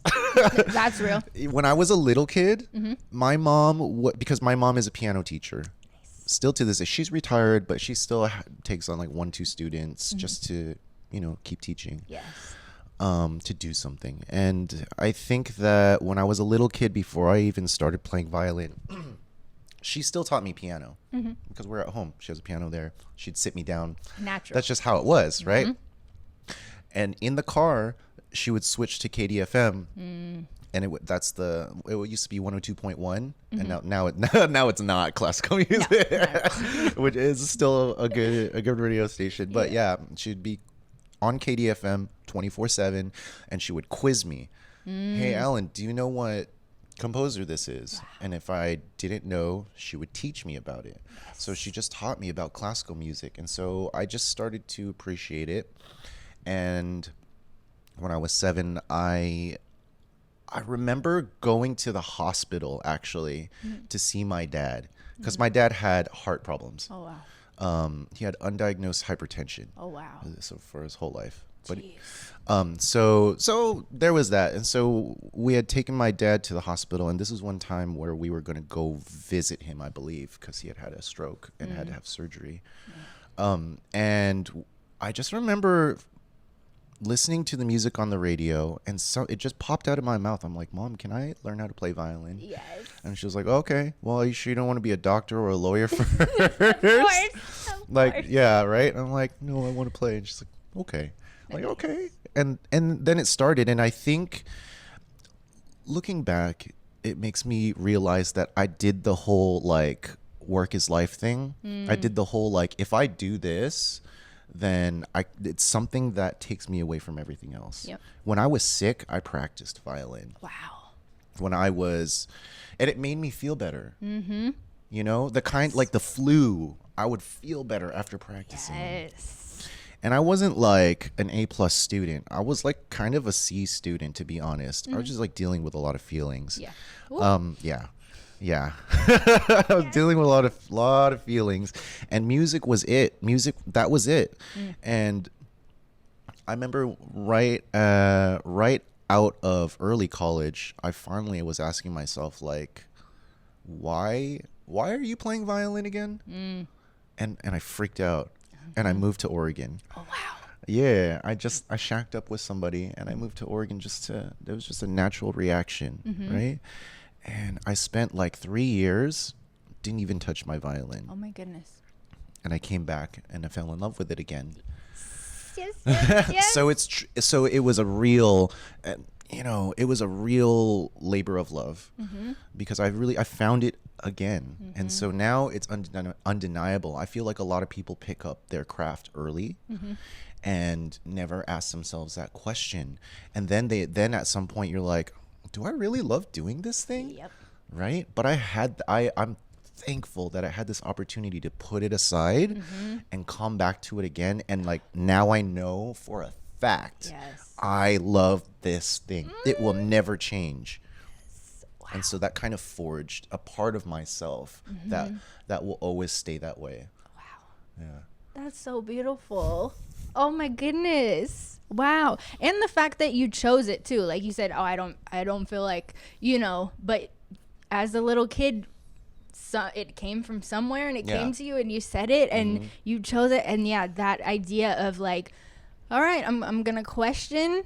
That's real. When I was a little kid, my mom, because my mom is a piano teacher, still to this day, she's retired, but she still takes on like 1-2 students just to, keep teaching. Yes. To do something. And I think that when I was a little kid, before I even started playing violin, she still taught me piano because we're at home. She has a piano there. She'd sit me down. Natural. That's just how it was, right? And in the car, she would switch to KDFM, and it used to be 102.1, and now it's not classical music, which is still a good radio station. But yeah, she'd be on KDFM 24/7, and she would quiz me. Hey, Alan, do you know what composer this is? And if I didn't know, she would teach me about it. So she just taught me about classical music. And so I just started to appreciate it. And when I was 7, I remember going to the hospital actually to see my dad, because my dad had heart problems. Oh wow. He had undiagnosed hypertension. Oh wow. So for his whole life. But Jeez. so there was that. And so we had taken my dad to the hospital, and this was one time where we were going to go visit him, I believe, because he had had a stroke and had to have surgery. And I just remember listening to the music on the radio, and so it just popped out of my mouth. I'm like, Mom, can I learn how to play violin? Yes. And she was like, okay, well, are you sure you don't want to be a doctor or a lawyer first? Of course. Of Like, course. yeah, right. And I'm like, no, I want to play. And she's like, okay. I'm like, okay. And then it started, and I think looking back, it makes me realize that I did the whole like work is life thing. I did the whole like, if I do this, then it's something that takes me away from everything else. Yep. When I was sick, I practiced violin. Wow. When I was, and it made me feel better. Mm-hmm. You know, the kind like the flu, I would feel better after practicing. Yes. And I wasn't like an A+ student. I was like kind of a C student, to be honest. I was just like dealing with a lot of feelings. Yeah. Yeah. I was dealing with a lot of feelings, and music was it. That was it. And I remember right out of early college, I finally was asking myself like, why are you playing violin again? And I freaked out, and I moved to Oregon. Oh wow. Yeah, I shacked up with somebody, and I moved to Oregon there was just a natural reaction, right? And I spent like 3 years, didn't even touch my violin. Oh my goodness. And I came back and I fell in love with it again. Yes. Yes. So it was a real, it was a real labor of love, because I found it again. And so now it's undeniable. I feel like a lot of people pick up their craft early and never ask themselves that question. And then at some point you're like, do I really love doing this thing? Yep. Right? But I'm thankful that I had this opportunity to put it aside and come back to it again. And like now I know for a fact, Yes. I love this thing. It will never change. Wow. And so that kind of forged a part of myself that will always stay that way. Wow. Yeah. That's so beautiful. Oh my goodness. Wow. And the fact that you chose it too. Like you said, oh, I don't feel like, but as a little kid, it came from somewhere and it came to you and you said it and you chose it. And yeah, that idea of like, all right, I'm going to question.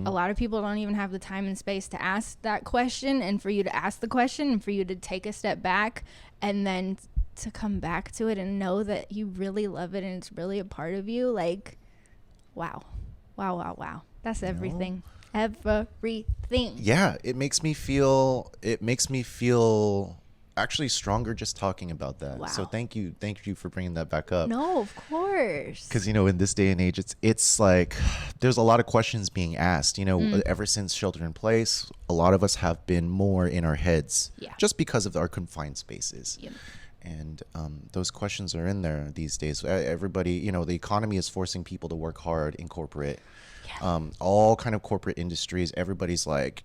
A lot of people don't even have the time and space to ask that question, and for you to ask the question and for you to take a step back and then to come back to it and know that you really love it and it's really a part of you. Like, wow. That's everything. Everything. Yeah, it makes me feel actually stronger just talking about that. So Wow. thank you for bringing that back up. No, of course. Because in this day and age, it's like there's a lot of questions being asked. Ever since shelter in place, a lot of us have been more in our heads, Yeah. just because of our confined spaces. Yep. And those questions are in there these days. Everybody, the economy is forcing people to work hard in corporate. Yeah. All kind of corporate industries. Everybody's like,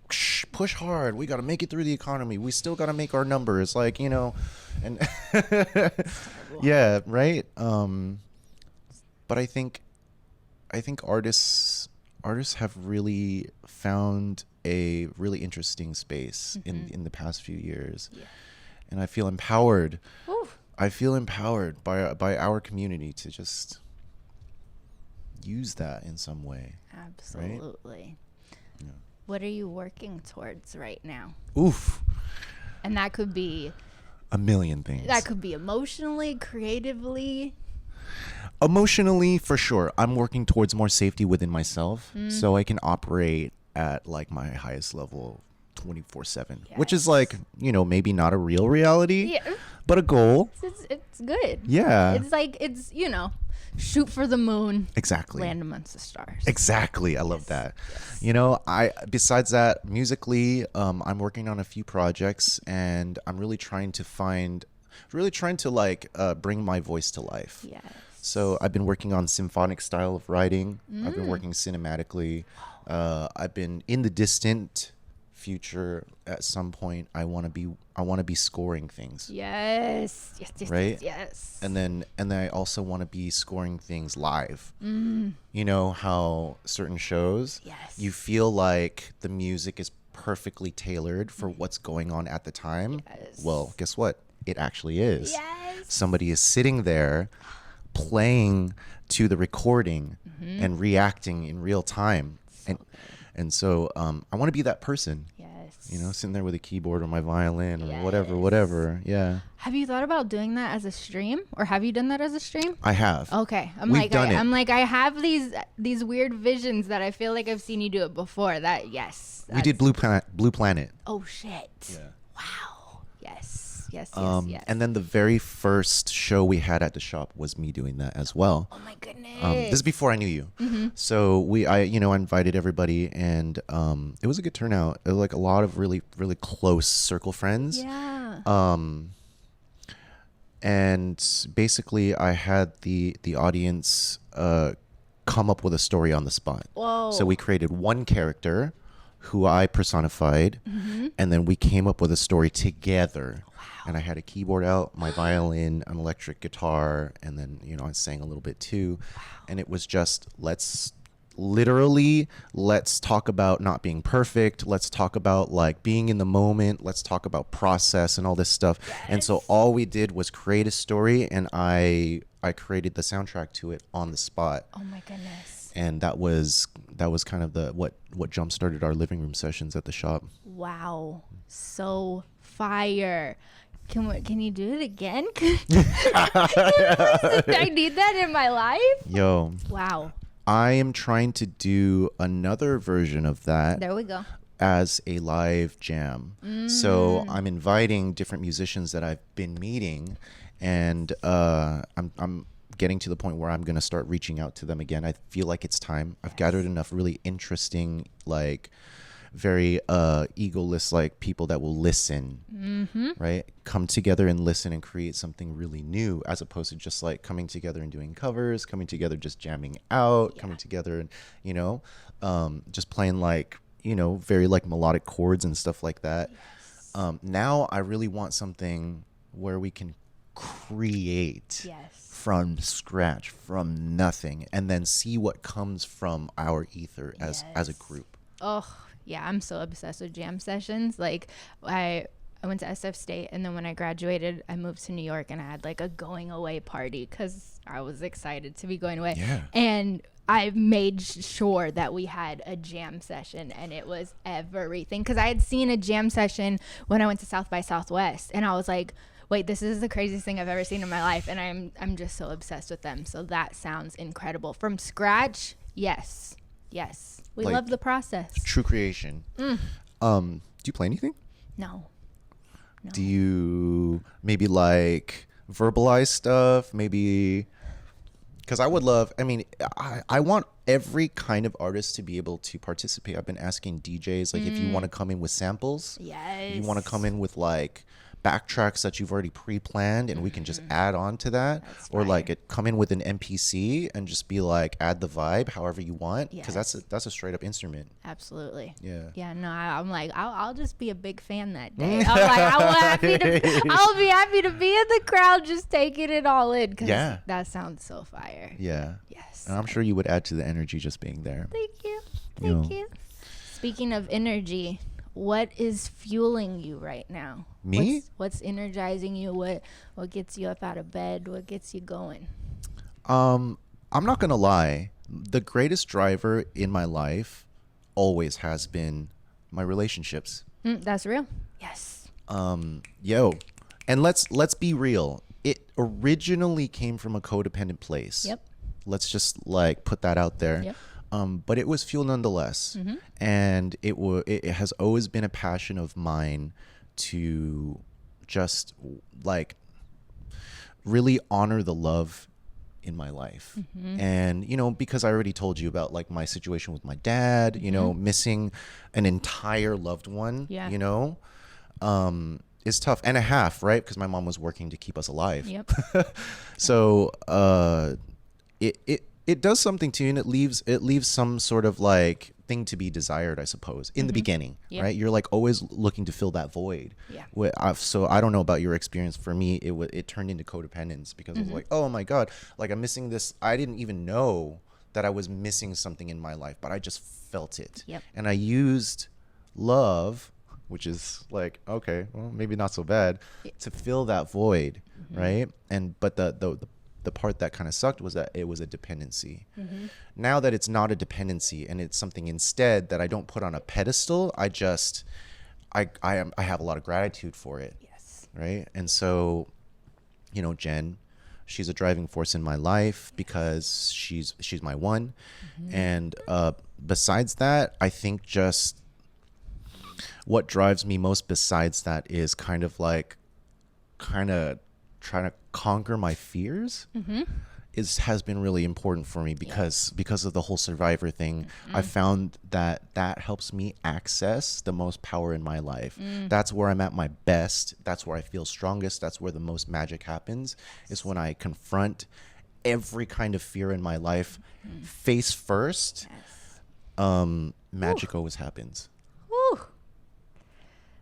push hard. We got to make it through the economy. We still got to make our numbers. Like, and yeah, right. But I think artists have really found a really interesting space in the past few years. Yeah. And I feel empowered. Oof. I feel empowered by our community to just use that in some way. Absolutely. Yeah. What are you working towards right now? Oof. And that could be A million things. emotionally, creatively. Emotionally, for sure. I'm working towards more safety within myself so I can operate at like my highest level 24/7, which is like, maybe not a real reality, Yeah. but a goal. It's good. Yeah. It's like, it's, shoot for the moon, Exactly. land amongst the stars. Exactly. I love that. Besides that, musically, I'm working on a few projects, and I'm really trying to bring my voice to life. Yes. So I've been working on symphonic style of writing. I've been working cinematically. I've been in the distant future. At some point, I want to be scoring things. Yes. Right? Yes. And then I also want to be scoring things live. You know how certain shows, Yes. you feel like the music is perfectly tailored for what's going on at the time. Yes. Well, guess what? It actually is. Yes. Somebody is sitting there playing to the recording and reacting in real time. And so I want to be that person. Yes. Sitting there with a keyboard or my violin or Yes. whatever. Yeah. Have you thought about doing that as a stream, or have you done that as a stream? I have. Okay. We've done it. I'm like, I have these weird visions that I feel like I've seen you do it before. That, yes. We did Blue Planet. Oh, shit. Yeah. Wow. Yes. Yes. And then the very first show we had at the shop was me doing that as well. Oh my goodness. This is before I knew you. So I invited everybody, and it was a good turnout. It was like a lot of really, really close circle friends. Yeah. And basically I had the audience come up with a story on the spot. Whoa. So we created one character who I personified, and then we came up with a story together. Wow. And I had a keyboard out, my violin, an electric guitar, and then, I sang a little bit too. Wow. And it was just, let's talk about not being perfect. Let's talk about like being in the moment. Let's talk about process and all this stuff. Yes. And so all we did was create a story, and I created the soundtrack to it on the spot. Oh my goodness. And that was kind of what jump started our living room sessions at the shop. Wow. So fire. Can you do it again? I need that in my life. Yo. Wow. I am trying to do another version of that. There we go. As a live jam. So I'm inviting different musicians that I've been meeting, and I'm getting to the point where I'm going to start reaching out to them again. I feel like it's time. I've gathered enough really interesting, like very egoless, like people that will listen, right? Come together and listen and create something really new, as opposed to just like coming together and doing covers, coming together just jamming out, coming together and just playing like very like melodic chords and stuff like that. Yes. Now I really want something where we can create from scratch, from nothing, and then see what comes from our ether as a group. Oh yeah, I'm so obsessed with jam sessions. Like I went to SF State, and then when I graduated, I moved to New York, and I had like a going away party because I was excited to be going away. Yeah. And I made sure that we had a jam session, and it was everything. Because I had seen a jam session when I went to South by Southwest, and I was like, wait, this is the craziest thing I've ever seen in my life, and I'm just so obsessed with them. So that sounds incredible. From scratch, yes. We Like, love the process. True creation. Do you play anything? No. Do you maybe like verbalize stuff? Maybe, because I would love, I want every kind of artist to be able to participate. I've been asking DJs, like, if you want to come in with samples, Yes. you want to come in with like backtracks that you've already pre-planned, and we can just add on to that. That's or like fire. come in with an MPC and just be like, add the vibe however you want, because that's a straight up instrument. Absolutely. Yeah. No, I'm like, I'll just be a big fan that day. I'm like, I'll be happy to be in the crowd, just taking it all in. Cause that sounds so fire. Yeah. Yes. And I'm sure you would add to the energy just being there. Thank you. Speaking of energy, what is fueling you right now? Me? What's energizing you? What gets you up out of bed? What gets you going? I'm not gonna lie. The greatest driver in my life always has been my relationships. That's real. Yes. And let's be real. It originally came from a codependent place. Yep. Let's just like put that out there. Yep. But it was fuel nonetheless. And it has always been a passion of mine to just like really honor the love in my life. And, you know, because I already told you about like my situation with my dad, you know, missing an entire loved one, Yeah. you know, is tough, and a half, right? Because my mom was working to keep us alive. Yep. So it does something to you, and it leaves some sort of like thing to be desired, I suppose, in the beginning. Yep. Right? You're like always looking to fill that void. Yeah. So I don't know about your experience. For me, it turned into codependence, because I was like, oh my god, like I'm missing this. I didn't even know that I was missing something in my life, but I just felt it. Yep. And I used love, which is like, okay, well, maybe not so bad, to fill that void, right? And but the part that kind of sucked was that it was a dependency. Now that it's not a dependency and it's something instead that I don't put on a pedestal, I have a lot of gratitude for it. Yes. Right? And so, you know, Jen, she's a driving force in my life because she's my one. And besides that, I think just what drives me most besides that is kind of trying to conquer my fears. Has been really important for me because of the whole survivor thing. I found that helps me access the most power in my life. That's where I'm at my best. That's where I feel strongest. That's where the most magic happens. Is when I confront every kind of fear in my life face first. Magic always happens. Woo.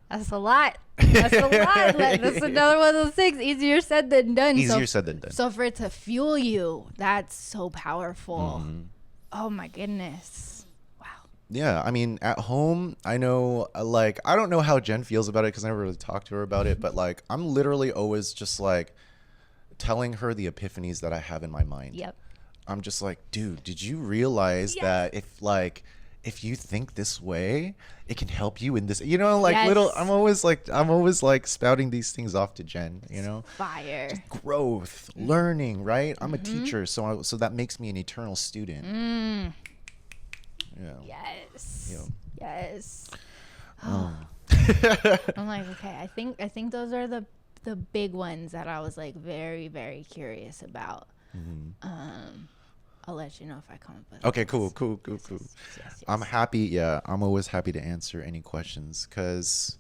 That's a lot. That's a lot. That's another one of those things. Easier said than done. Easier said than done. So for it to fuel you, that's so powerful. Oh my goodness. Wow. Yeah, I mean, at home, I know, like, I don't know how Jen feels about it because I never really talked to her about it, but like, I'm literally always just like telling her the epiphanies that I have in my mind. Yep. I'm just like, dude, did you realize that if you think this way, it can help you in this, you know, like I'm always like spouting these things off to Jen, you know, Fire. just growth, learning, right? I'm a teacher. So that makes me an eternal student. Yeah. Yes. Yeah. Yes. I'm like, okay, I think those are the big ones that I was like very, very curious about. I'll let you know if I come up with Okay, others. cool. Yes. I'm happy. Yeah, I'm always happy to answer any questions because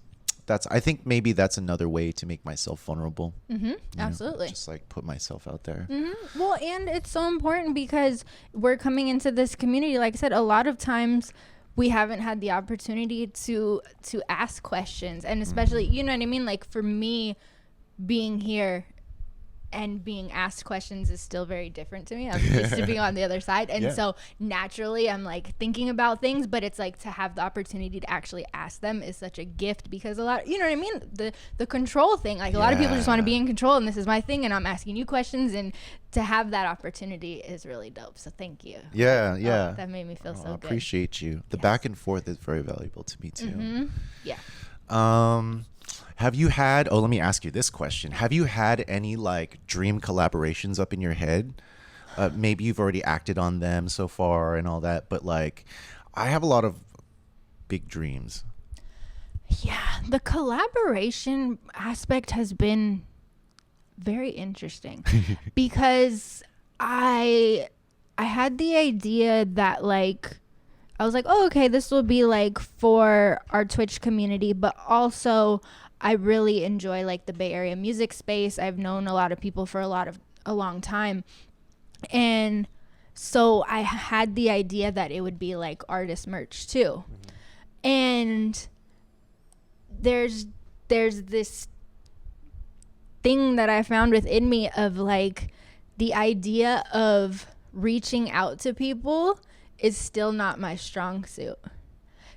I think maybe that's another way to make myself vulnerable. You know, Absolutely. just like put myself out there. Well, and it's so important because we're coming into this community. Like I said, a lot of times we haven't had the opportunity to ask questions, and especially, you know what I mean? Like for me, being here and being asked questions is still very different to me. I'm used to being on the other side. And so naturally I'm like thinking about things, but it's like to have the opportunity to actually ask them is such a gift because a lot, you know what I mean? The control thing, like a lot of people just want to be in control and this is my thing and I'm asking you questions, and to have that opportunity is really dope. So thank you. Yeah. Oh, that made me feel so I good. appreciate you. The back and forth is very valuable to me too. Yeah. Have you had, let me ask you this question. Have you had any like dream collaborations up in your head? Maybe you've already acted on them so far and all that, but like I have a lot of big dreams. Yeah, the collaboration aspect has been very interesting because I had the idea that like I was like, oh, okay, this will be like for our Twitch community, but also I really enjoy like the Bay Area music space. I've known a lot of people for a long time. And so I had the idea that it would be like artist merch too. And there's this thing that I found within me of like the idea of reaching out to people is still not my strong suit.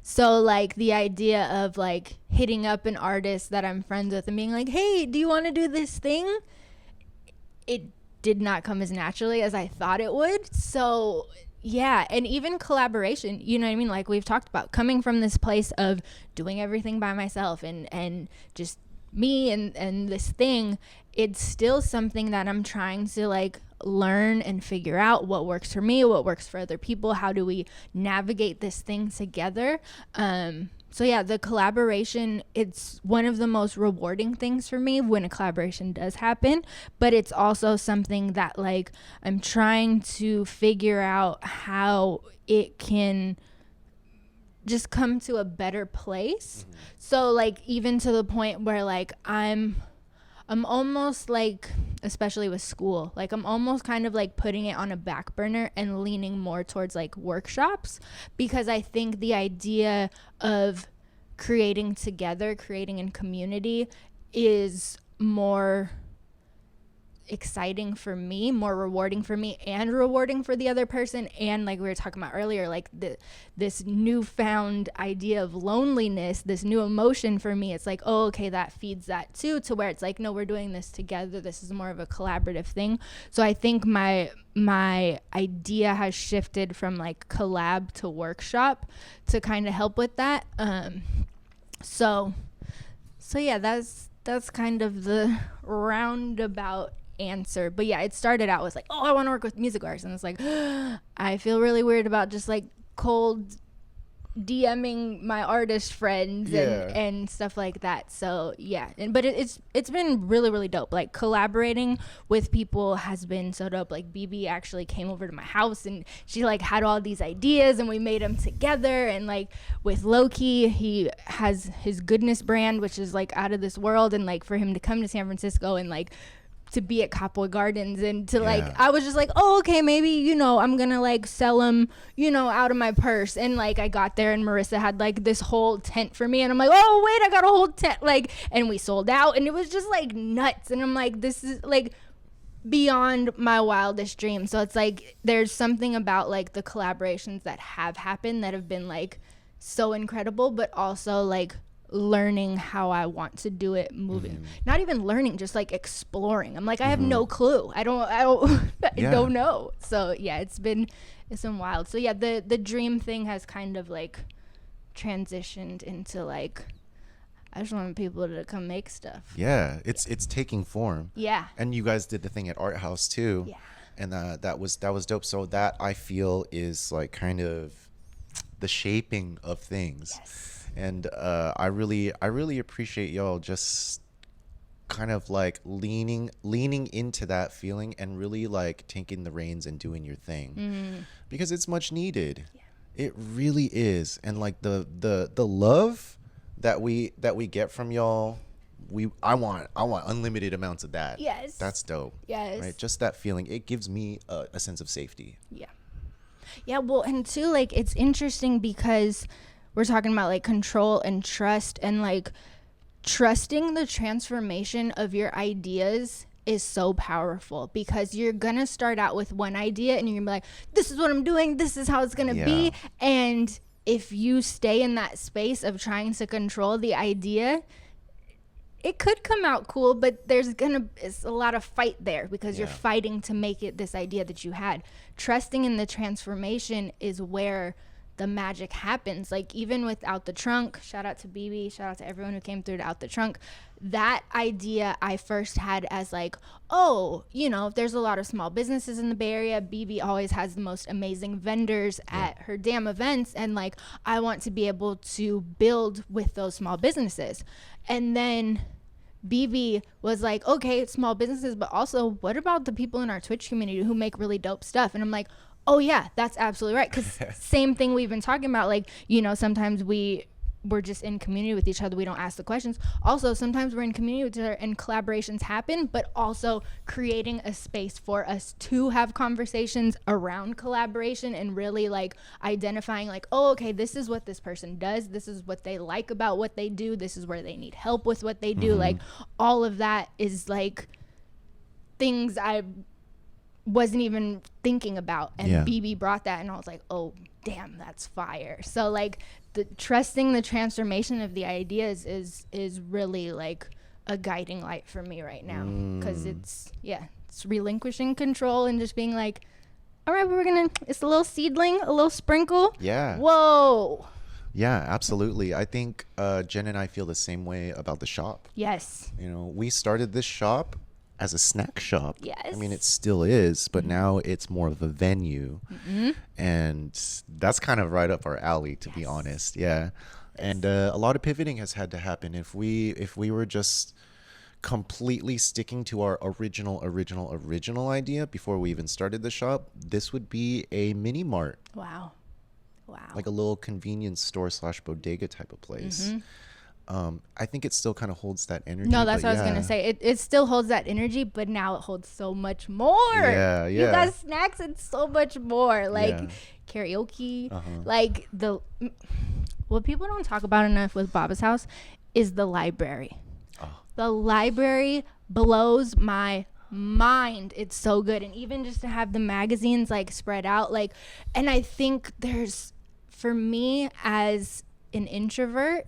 So like the idea of like hitting up an artist that I'm friends with and being like, hey, do you want to do this thing? It did not come as naturally as I thought it would. So yeah, and even collaboration, you know what I mean? Like we've talked about coming from this place of doing everything by myself and just me and this thing, it's still something that I'm trying to like learn and figure out what works for me, what works for other people, how do we navigate this thing together. So yeah, the collaboration, it's one of the most rewarding things for me when a collaboration does happen, but it's also something that like I'm trying to figure out how it can just come to a better place. So like even to the point where like I'm almost like, especially with school, like I'm almost kind of like putting it on a back burner and leaning more towards like workshops, because I think the idea of creating together, creating in community is more exciting for me, more rewarding for me, and rewarding for the other person. And like we were talking about earlier, like this newfound idea of loneliness, this new emotion for me, it's like, oh, okay, that feeds that too, to where it's like, no, we're doing this together, this is more of a collaborative thing. So I think my idea has shifted from like collab to workshop to kind of help with that. So yeah, that's kind of the roundabout answer. But yeah, it started out with like, oh, I want to work with music artists, and it's like I feel really weird about just like cold DMing my artist friends and stuff like that. So yeah, but it's been really, really dope. Like collaborating with people has been so dope. Like BB actually came over to my house and she like had all these ideas and we made them together. And like with Loki, he has his Goodness brand, which is like out of this world, and like for him to come to San Francisco and like to be at Copwood Gardens and to like, I was just like, oh, okay, maybe, you know, I'm gonna like sell them, you know, out of my purse. And like I got there and Marissa had like this whole tent for me, and I'm like, oh wait, I got a whole tent, like, and we sold out, and it was just like nuts. And I'm like, this is like beyond my wildest dreams. So it's like there's something about like the collaborations that have happened that have been like so incredible, but also like learning how I want to do it, moving, not even learning, just like exploring. I'm like, I have no clue. I don't know. So yeah, it's been wild. So yeah, the dream thing has kind of like transitioned into like, I just want people to come make stuff. Yeah, it's taking form. Yeah. And you guys did the thing at Art House too. Yeah. And that was dope. So that I feel is like kind of the shaping of things. Yes. And I really appreciate y'all just kind of like leaning into that feeling and really like taking the reins and doing your thing, because it's much needed. Yeah. It really is. And like the love that we get from y'all, I want unlimited amounts of that. Yes. That's dope. Yes. Right? Just that feeling, it gives me a sense of safety. Yeah. Yeah, well, and too, like, it's interesting because we're talking about like control and trust, and like trusting the transformation of your ideas is so powerful, because you're gonna start out with one idea and you're gonna be like, this is what I'm doing, this is how it's gonna be. And if you stay in that space of trying to control the idea, it could come out cool, but it's a lot of fight there, because you're fighting to make it this idea that you had. Trusting in the transformation is where the magic happens. Like even with Out the Trunk, shout out to BB, shout out to everyone who came through to Out the Trunk. That idea I first had as like, oh, you know, there's a lot of small businesses in the Bay Area. BB always has the most amazing vendors at her damn events, and like I want to be able to build with those small businesses. And then BB was like, okay, small businesses, but also what about the people in our Twitch community who make really dope stuff? And I'm like, oh yeah, that's absolutely right. Because same thing we've been talking about, like, you know, sometimes we're just in community with each other, we don't ask the questions. Also, sometimes we're in community with each other and collaborations happen, but also creating a space for us to have conversations around collaboration and really like identifying like, oh, okay, this is what this person does, this is what they like about what they do, this is where they need help with what they do. Like all of that is like things I wasn't even thinking about, and BB brought that, and I was like, oh damn, that's fire. So like the trusting the transformation of the ideas is really like a guiding light for me right now, because it's relinquishing control and just being like, all right, it's a little seedling, a little sprinkle. Whoa. Yeah, absolutely. I think Jen and I feel the same way about the shop. Yes. You know, we started this shop as a snack shop. Yes. I mean, it still is, but now it's more of a venue. And that's kind of right up our alley, to be honest. Yeah. And a lot of pivoting has had to happen. If we were just completely sticking to our original idea before we even started the shop, this would be a mini mart, Wow. like a little convenience store / bodega type of place. I think it still kind of holds that energy. No, that's but what I was gonna say. It still holds that energy, but now it holds so much more. Yeah, You yeah. got snacks and so much more. Like Yeah. karaoke. Like what people don't talk about enough with Baba's House is the library. The library blows my mind. It's so good. And even just to have the magazines like spread out, like, and I think for me as an introvert,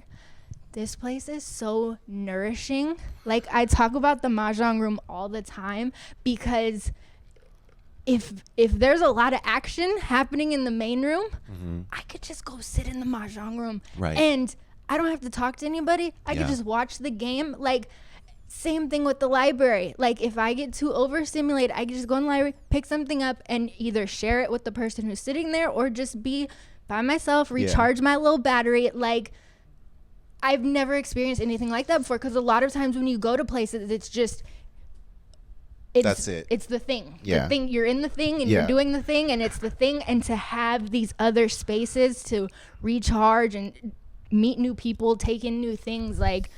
this place is so nourishing. Like, I talk about the Mahjong room all the time because if there's a lot of action happening in the main room, I could just go sit in the Mahjong room. Right. And I don't have to talk to anybody. I could Yeah. just watch the game. Like, same thing with the library. Like, if I get too overstimulated, I can just go in the library, pick something up, and either share it with the person who's sitting there or just be by myself, recharge my little battery. Like, I've never experienced anything like that before, because a lot of times when you go to places, it's just That's it. It's the thing. Yeah. The thing, you're in the thing and Yeah. you're doing the thing, and it's the thing. And to have these other spaces to recharge and meet new people, take in new things, like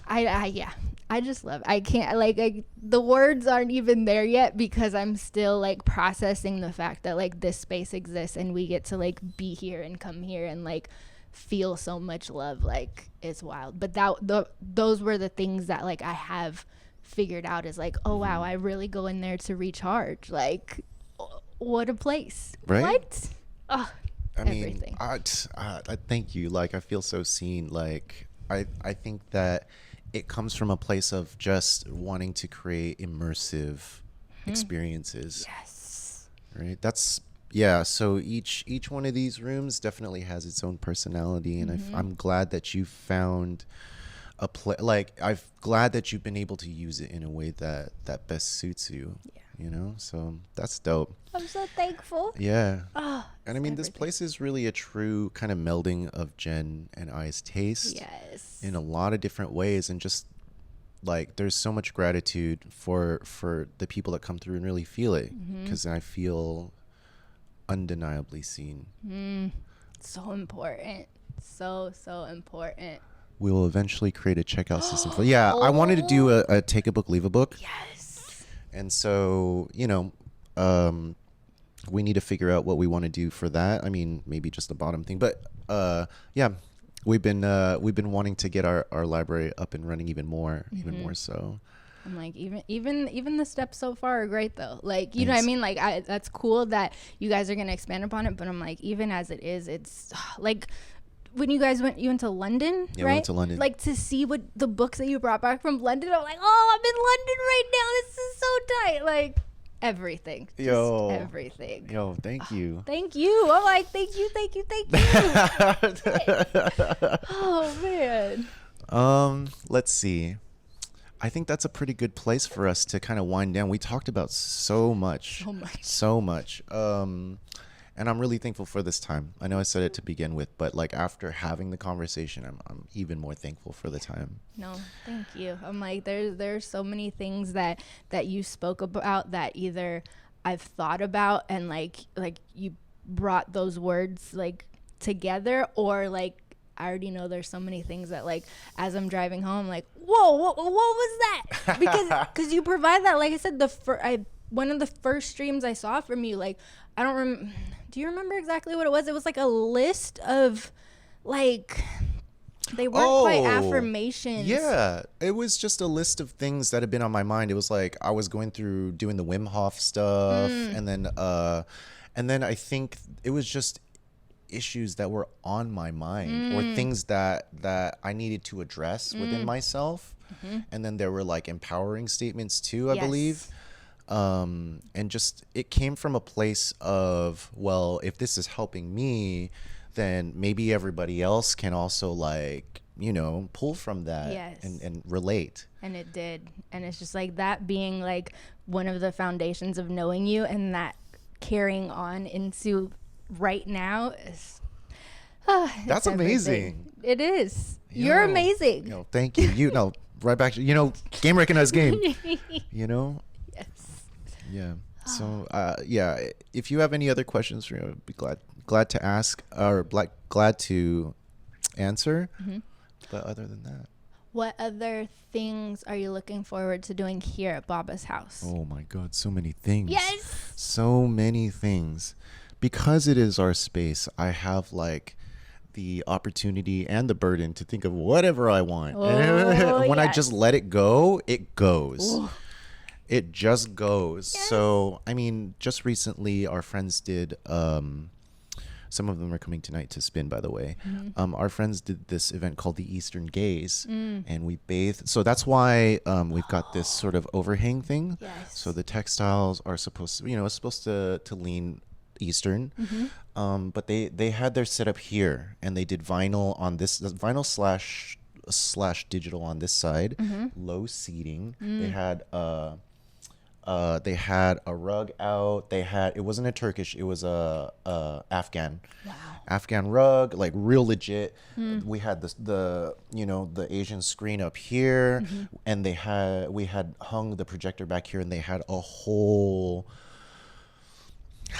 I just love. I can't the words aren't even there yet, because I'm still like processing the fact that like this space exists and we get to like be here and come here and like feel so much love. Like, it's wild. But those were the things that like I have figured out, is like, oh wow, I really go in there to recharge. Like, what a place. Right? What? Oh, I mean, everything. I thank you. Like, I feel so seen. Like, I think that it comes from a place of just wanting to create immersive experiences. Yes. Right. So each one of these rooms definitely has its own personality, and I'm glad that you found a I'm glad that you've been able to use it in a way that best suits you. Yeah. You know, so that's dope. I'm so thankful. Yeah. Oh, And I mean, this place is really a true kind of melding of Jen and I's taste yes. in a lot of different ways. And just like, there's so much gratitude for the people that come through and really feel it, because I feel undeniably seen. So important. So important. We will eventually create a checkout system for. Yeah, I wanted to do a take a book, leave a book. Yes. And so, you know, we need to figure out what we want to do for that. I mean, maybe just the bottom thing, but yeah, we've been wanting to get our library up and running even more so. I'm like, even the steps so far are great though. Like, you know what I Thanks. mean? Like, that's cool that you guys are gonna expand upon it. But I'm like, even as it is, it's like, when you went to London, Yeah, we right? went to London. Like, to see what the books that you brought back from London, I'm like, oh, I'm in London right now. This is so tight. Like, everything. Just Yo. everything. Yo, thank you. Thank you. I'm like, thank you. Oh man. Let's see. I think that's a pretty good place for us to kind of wind down. We talked about so much. And I'm really thankful for this time. I know I said it to begin with, but like, after having the conversation, I'm even more thankful for the time. No, thank you. I'm like, there's so many things that you spoke about that either I've thought about, and like you brought those words like together, or like I already know there's so many things that like as I'm driving home, like, whoa, what was that? Because you provide that. Like I said, one of the first streams I saw from you, like, I don't remember. Do you remember exactly what it was? It was like a list of, like, they weren't quite affirmations. Yeah, it was just a list of things that had been on my mind. It was like, I was going through doing the Wim Hof stuff, and then I think it was just issues that were on my mind, or things that I needed to address within myself. And then there were like empowering statements too, I believe. And just, it came from a place of, well, if this is helping me, then maybe everybody else can also like pull from that Yes. and relate. And it did. And it's just like that being like one of the foundations of knowing you, and that carrying on into right now is That's amazing. It is. You're amazing. Thank you. Right back to, game recognized game. Yes. Yeah. So, if you have any other questions, I'd be glad to ask or glad to answer. Mm-hmm. But other than that, What other things are you looking forward to doing here at Baba's house? oh my God, so many things. Yes. So many things. Because it is our space, I have like the opportunity and the burden to think of whatever I want. Oh, When I yes. just let it go, it goes. Ooh. It just goes. Yes. So, I mean, just recently our friends did, some of them are coming tonight to spin, by the way. Mm-hmm. Our friends did this event called the Eastern Gaze, and we bathed. So that's why we've got this sort of overhang thing. Yes. So the textiles are supposed to, it's supposed to lean Eastern. But they had their setup here, and they did vinyl on this, vinyl slash digital on this side, low seating. They had a rug out. It wasn't a Turkish, it was a Afghan. Wow. Afghan rug, like real legit. We had the Asian screen up here, and we had hung the projector back here, and they had a whole,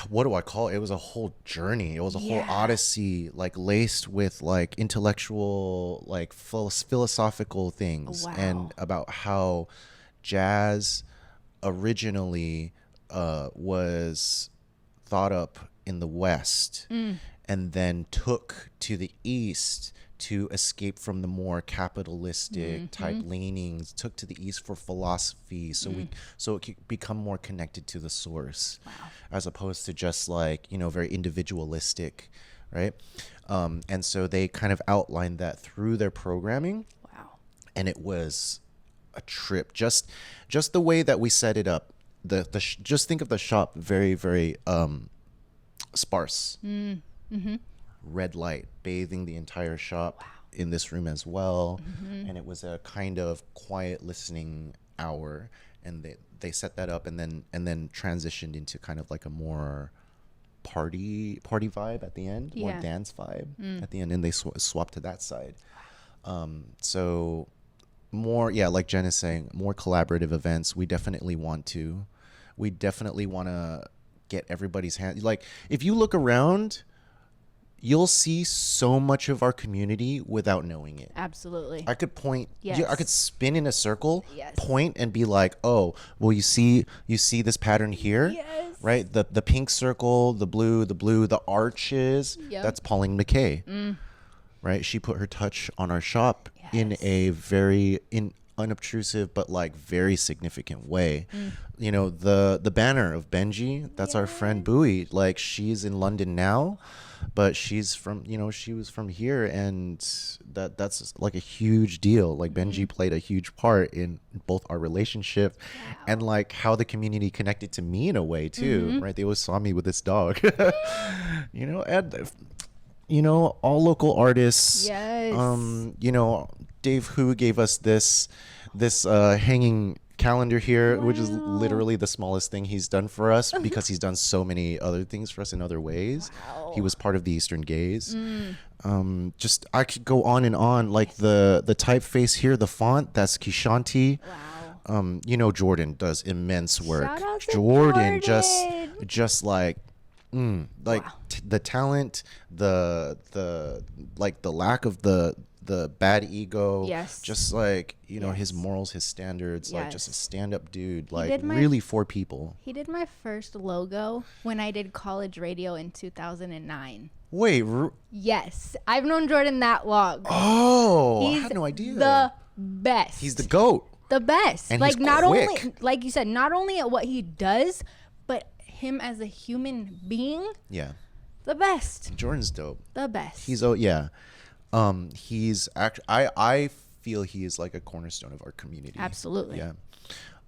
what do I call it? It was a whole journey. It was a whole odyssey, like laced with like intellectual, like philosophical things, Wow. and about how jazz originally was thought up in the West and then took to the East to escape from the more capitalistic type leanings, took to the East for philosophy, so it could become more connected to the source, as opposed to just like, very individualistic, right? And so they kind of outlined that through their programming. Wow. And it was a trip. Just the way that we set it up. Just think of the shop very, very sparse. Red light bathing the entire shop in this room as well. And it was a kind of quiet listening hour, and they set that up and then transitioned into kind of like a more party vibe at the end, more dance vibe at the end, and they swapped to that side. So more, like Jen is saying, more collaborative events. We definitely want to get everybody's hand. Like, if you look around, you'll see so much of our community without knowing it. Absolutely. I could point, Yes. I could spin in a circle, Yes. point and be like, oh, well, you see this pattern here, Yes. right? The pink circle, the blue, the arches, Yep. that's Pauline McKay, right? She put her touch on our shop in Yes. a very unobtrusive but like very significant way. The banner of Benji, that's our friend Bowie. Like, she's in London now, but she's from, she was from here, and that's like a huge deal. Like, Benji played a huge part in both our relationship and like how the community connected to me in a way too, right? They always saw me with this dog. And all local artists. Yes. Dave Hu gave us this hanging calendar here, which is literally the smallest thing he's done for us, because he's done so many other things for us in other ways. Wow. He was part of the Eastern Gaze. Just, I could go on and on. Like the typeface here, the font, that's Kishanti. Wow. Jordan does immense work. Shout out to Jordan Jordan. just like Wow. the talent, the like the lack of the bad ego, Yes. just like his Yes. morals, his standards, like just a Yes. stand-up dude, did like my- really for people. He did my first logo when I did college radio in 2009. Wait, Yes. I've known Jordan that long. I He's had no idea. the best. He's the GOAT. the best. And like, he's not quick. only, like you said, not only at what he does, but him as a human being, Yeah, the best. Jordan's dope. The best. He's he's actually, I feel he is like a cornerstone of our community. Absolutely. Yeah.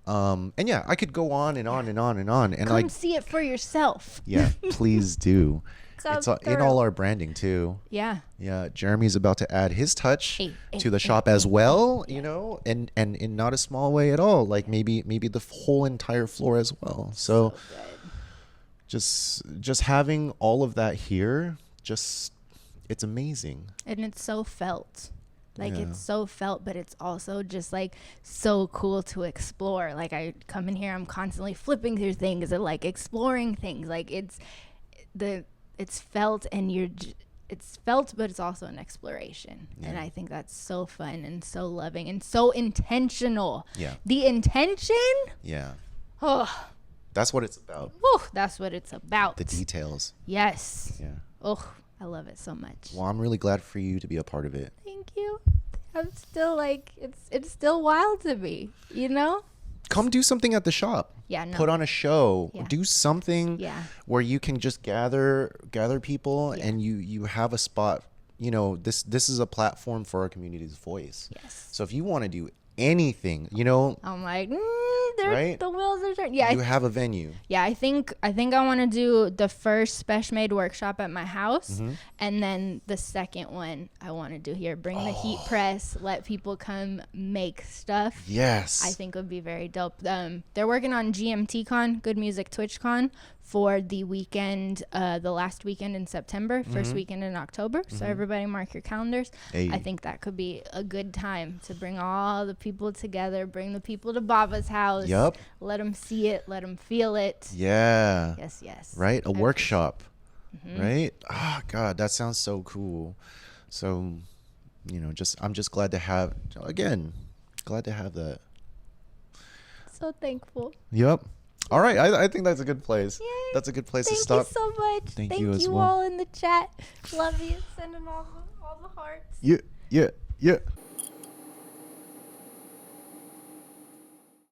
And I could go on and on and on and on, and Come like, see it for yourself. yeah, please do. It's in all our branding too. Yeah. Yeah, Jeremy's about to add his touch to the shop as well, you know, and in not a small way at all. Like maybe the whole entire floor as well. So just having all of that here, it's amazing. And it's so felt. Like, Yeah. it's so felt, but it's also just like so cool to explore. Like, I come in here, I'm constantly flipping through things and like exploring things. Like, it's felt, and it's felt, but it's also an exploration. Yeah. And I think that's so fun and so loving and so intentional. Yeah. The intention, Yeah. oh, That's what it's about. whew, that's what it's about. The details. Yes. Yeah. Oh, I love it so much. Well, I'm really glad for you to be a part of it. Thank you. I'm still like, it's still wild to me, you know? Come do something at the shop. Yeah, no. Put on a show. Yeah. Do something Yeah. where you can just gather people Yeah. and you have a spot. You know, this is a platform for our community's voice. Yes. So if you want to do anything, you know, I'm like, Right? the wheels are turning. Yeah, you have a venue. yeah. I think I want to do the first Special Made workshop at my house, Mm-hmm. and then the second one I want to do here. Bring the heat press, let people come make stuff. Yes. I think would be very dope. They're working on GMT Con, Good Music Twitch Con, for the weekend, the last weekend in September, first weekend in October. So everybody mark your calendars. Hey. I think that could be a good time to bring all the people together, bring the people to Baba's house. Yup. Let them see it, let them feel it. Yeah. Yes, yes. Right? A I- workshop. Right? Oh God, that sounds so cool. So, you know, I'm just glad to have that. So thankful. Yep. All right. I think that's a good place. Yay. That's a good place Thank to stop. you so much. Thank you as well. all in the chat. Love you. Sending all the hearts. Yeah.